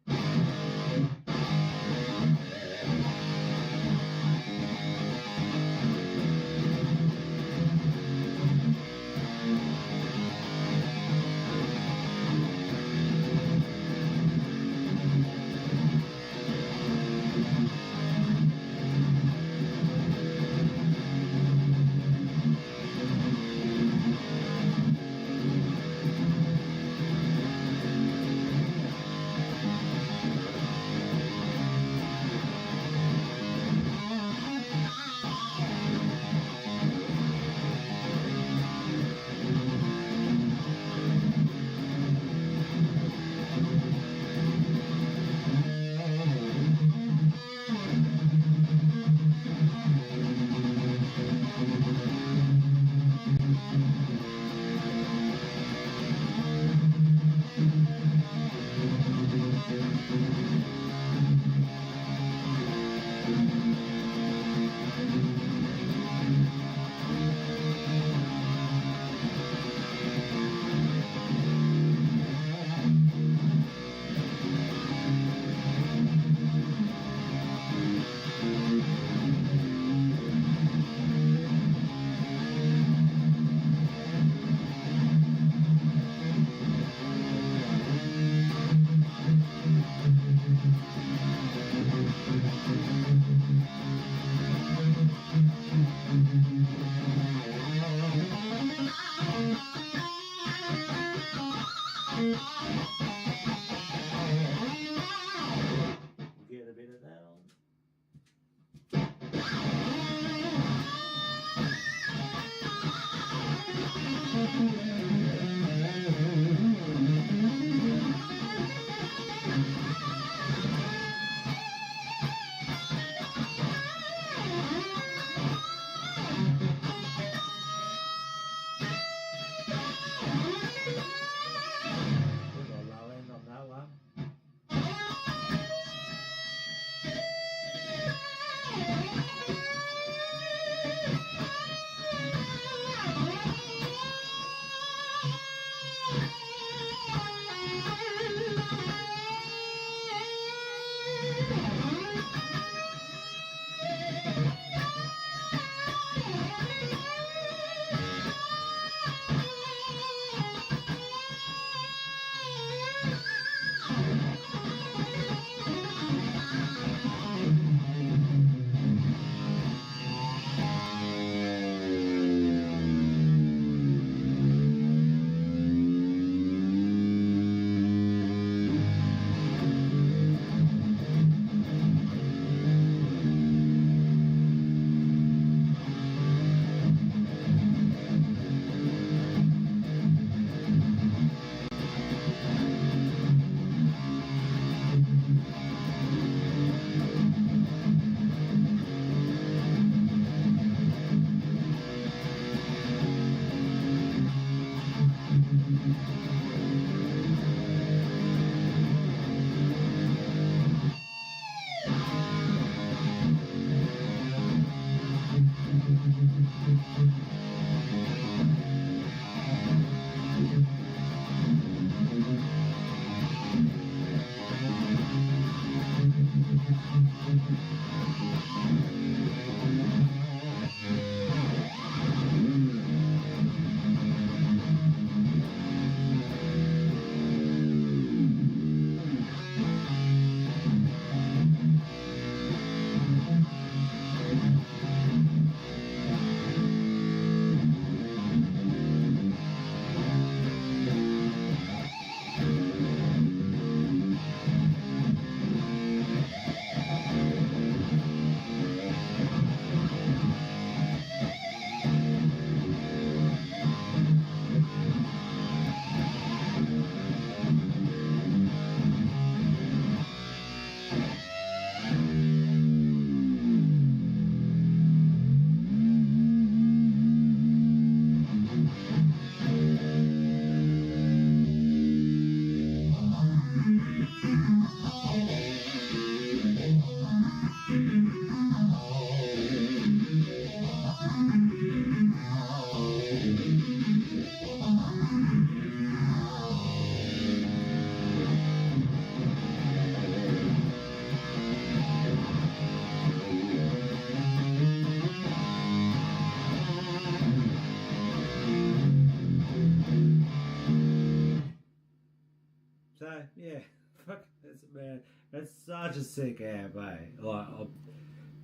such a sick amp, eh? Like,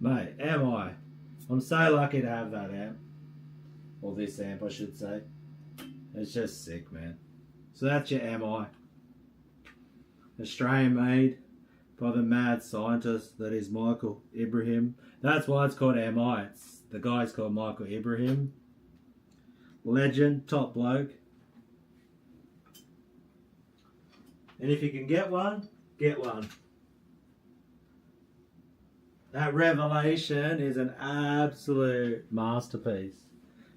mate, am I? I'm so lucky to have that amp. Or this amp, I should say. It's just sick, man. So that's your MI. Australian made by the mad scientist that is Michael Ibrahim. That's why it's called MI. The guy's called Michael Ibrahim. Legend, top bloke. And if you can get one, get one. That Revelation is an absolute masterpiece.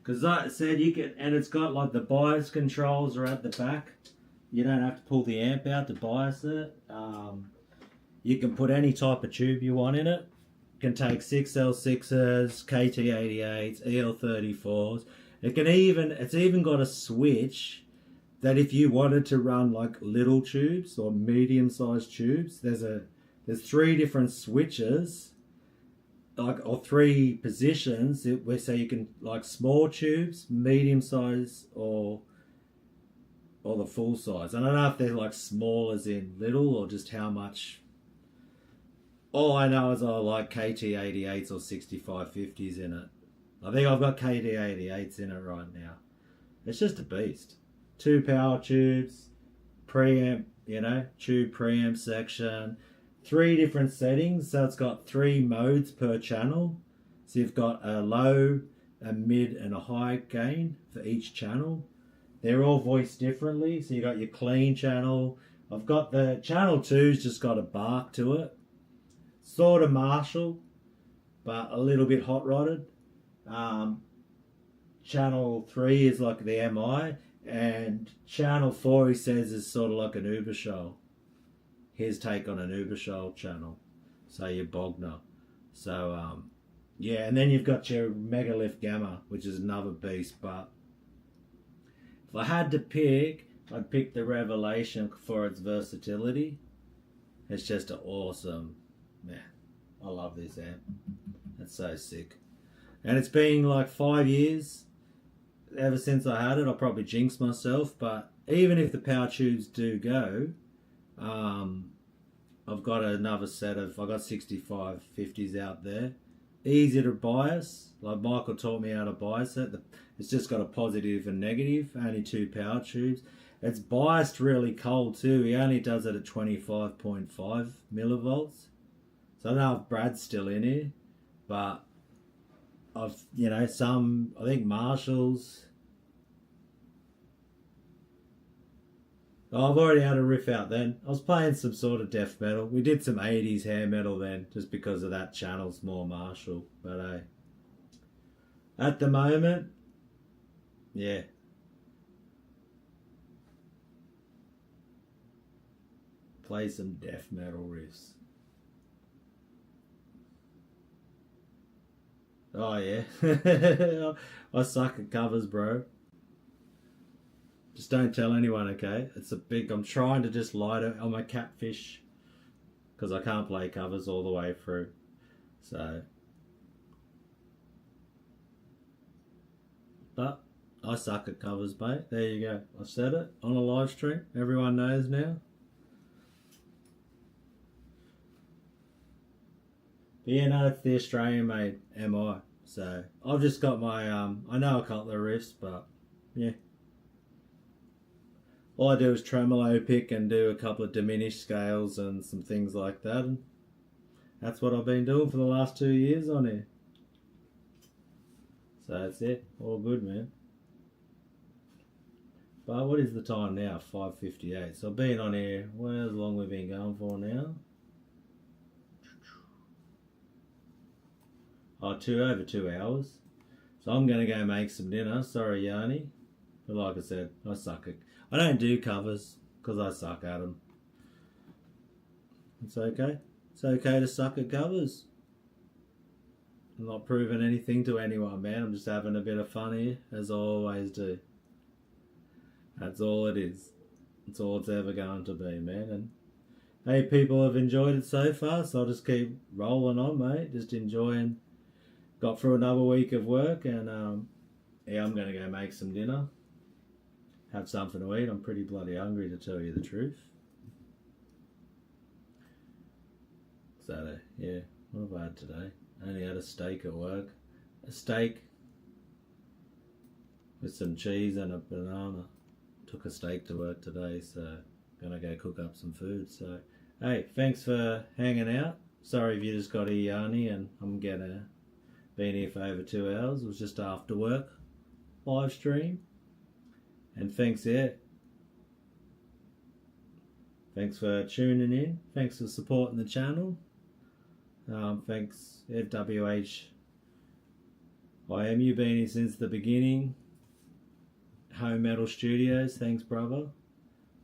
Because like I said, you can, and it's got like the bias controls are at the back. You don't have to pull the amp out to bias it. You can put any type of tube you want in it. You can take 6L6s, KT88s, EL34s. It's even got a switch that if you wanted to run like little tubes or medium-sized tubes, there's 3 different switches. Or 3 positions where so you can like small tubes, medium size, or the full size. I don't know if they're like small as in little or just how much. All I know is I like KT88s or 6550s in it. I think I've got KT88s in it right now. It's just a beast. 2 power tubes, preamp, tube preamp section. 3 different settings, so it's got 3 modes per channel. So you've got a low, a mid, and a high gain for each channel. They're all voiced differently. So you got your clean channel. I've got the channel 2's just got a bark to it. Sort of Marshall, but a little bit hot rodded. Channel 3 is like the MI, and channel 4 he says is sort of like an Uberschall. His take on an Uberschall channel, so your Bogner. So yeah, and then you've got your Megalith Gamma, which is another beast. But if I had to pick, I'd pick the Revelation for its versatility. It's just an awesome, man. I love this amp. It's so sick, and it's been like 5 years ever since I had it. I'll probably jinx myself, but even if the power tubes do go. I've got another set of, I've got 6550s out there. Easy to bias. Like Michael taught me how to bias it. It's just got a positive and negative, only 2 power tubes. It's biased really cold too. He only does it at 25.5 millivolts. So I don't know if Brad's still in here, but I think Marshalls. Oh, I've already had a riff out then. I was playing some sort of death metal. We did some 80s hair metal then, just because of that channel's more Marshall. But at the moment, yeah. Play some death metal riffs. Oh yeah. I suck at covers, bro. Just don't tell anyone, okay? I'm trying to just light it on my Catfish because I can't play covers all the way through. So, but I suck at covers, mate. There you go. I said it on a live stream. Everyone knows now. But yeah, no, it's the Australian made MI. So I've just got my I know a couple of riffs, but yeah. All I do is tremolo pick and do a couple of diminished scales and some things like that. And that's what I've been doing for the last 2 years on here. So that's it. All good, man. But what is the time now? 5:58. So I've been on here, how long we've been going for now? Oh, over 2 hours. So I'm going to go make some dinner. Sorry, Yanni. But like I said, I don't do covers because I suck at them. It's okay. It's okay to suck at covers. I'm not proving anything to anyone, man. I'm just having a bit of fun here, as I always do. That's all it is. That's all it's ever going to be, man. And hey, people have enjoyed it so far, so I'll just keep rolling on, mate. Just enjoying. Got through another week of work, and yeah, I'm going to go make some dinner. Have something to eat. I'm pretty bloody hungry, to tell you the truth. So yeah, what have I had today? I only had a steak at work. A steak with some cheese and a banana. Took a steak to work today, so gonna go cook up some food. So hey, thanks for hanging out. Sorry if you just got here, Yanni, and I'm been here for over 2 hours. It was just after work live stream. And thanks, yeah. Thanks for tuning in. Thanks for supporting the channel. Thanks, FWH. You've been here since the beginning. Home Metal Studios, thanks, brother,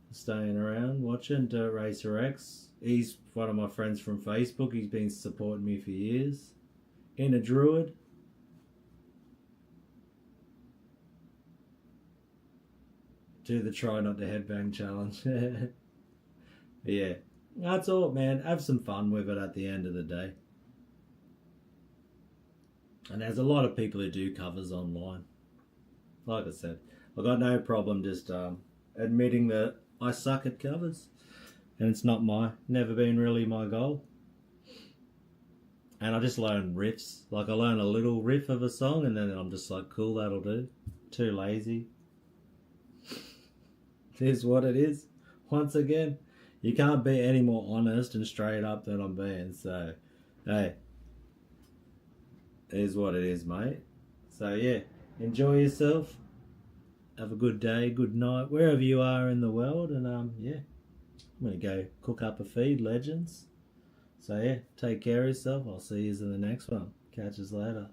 for staying around, watching. Dirt Racer X, he's one of my friends from Facebook. He's been supporting me for years. Inner Druid. Do the try not to headbang challenge. Yeah, that's all, man. Have some fun with it at the end of the day. And there's a lot of people who do covers online. Like I said, I've got no problem just admitting that I suck at covers. And it's never been really my goal. And I just learn riffs. Like I learn a little riff of a song and then I'm just like, cool, that'll do. Too lazy. It is what it is. Once again, you can't be any more honest and straight up than I'm being. So, hey, it is what it is, mate. So, yeah, enjoy yourself. Have a good day, good night, wherever you are in the world. And, yeah, I'm going to go cook up a feed, legends. So, yeah, take care of yourself. I'll see you in the next one. Catch us later.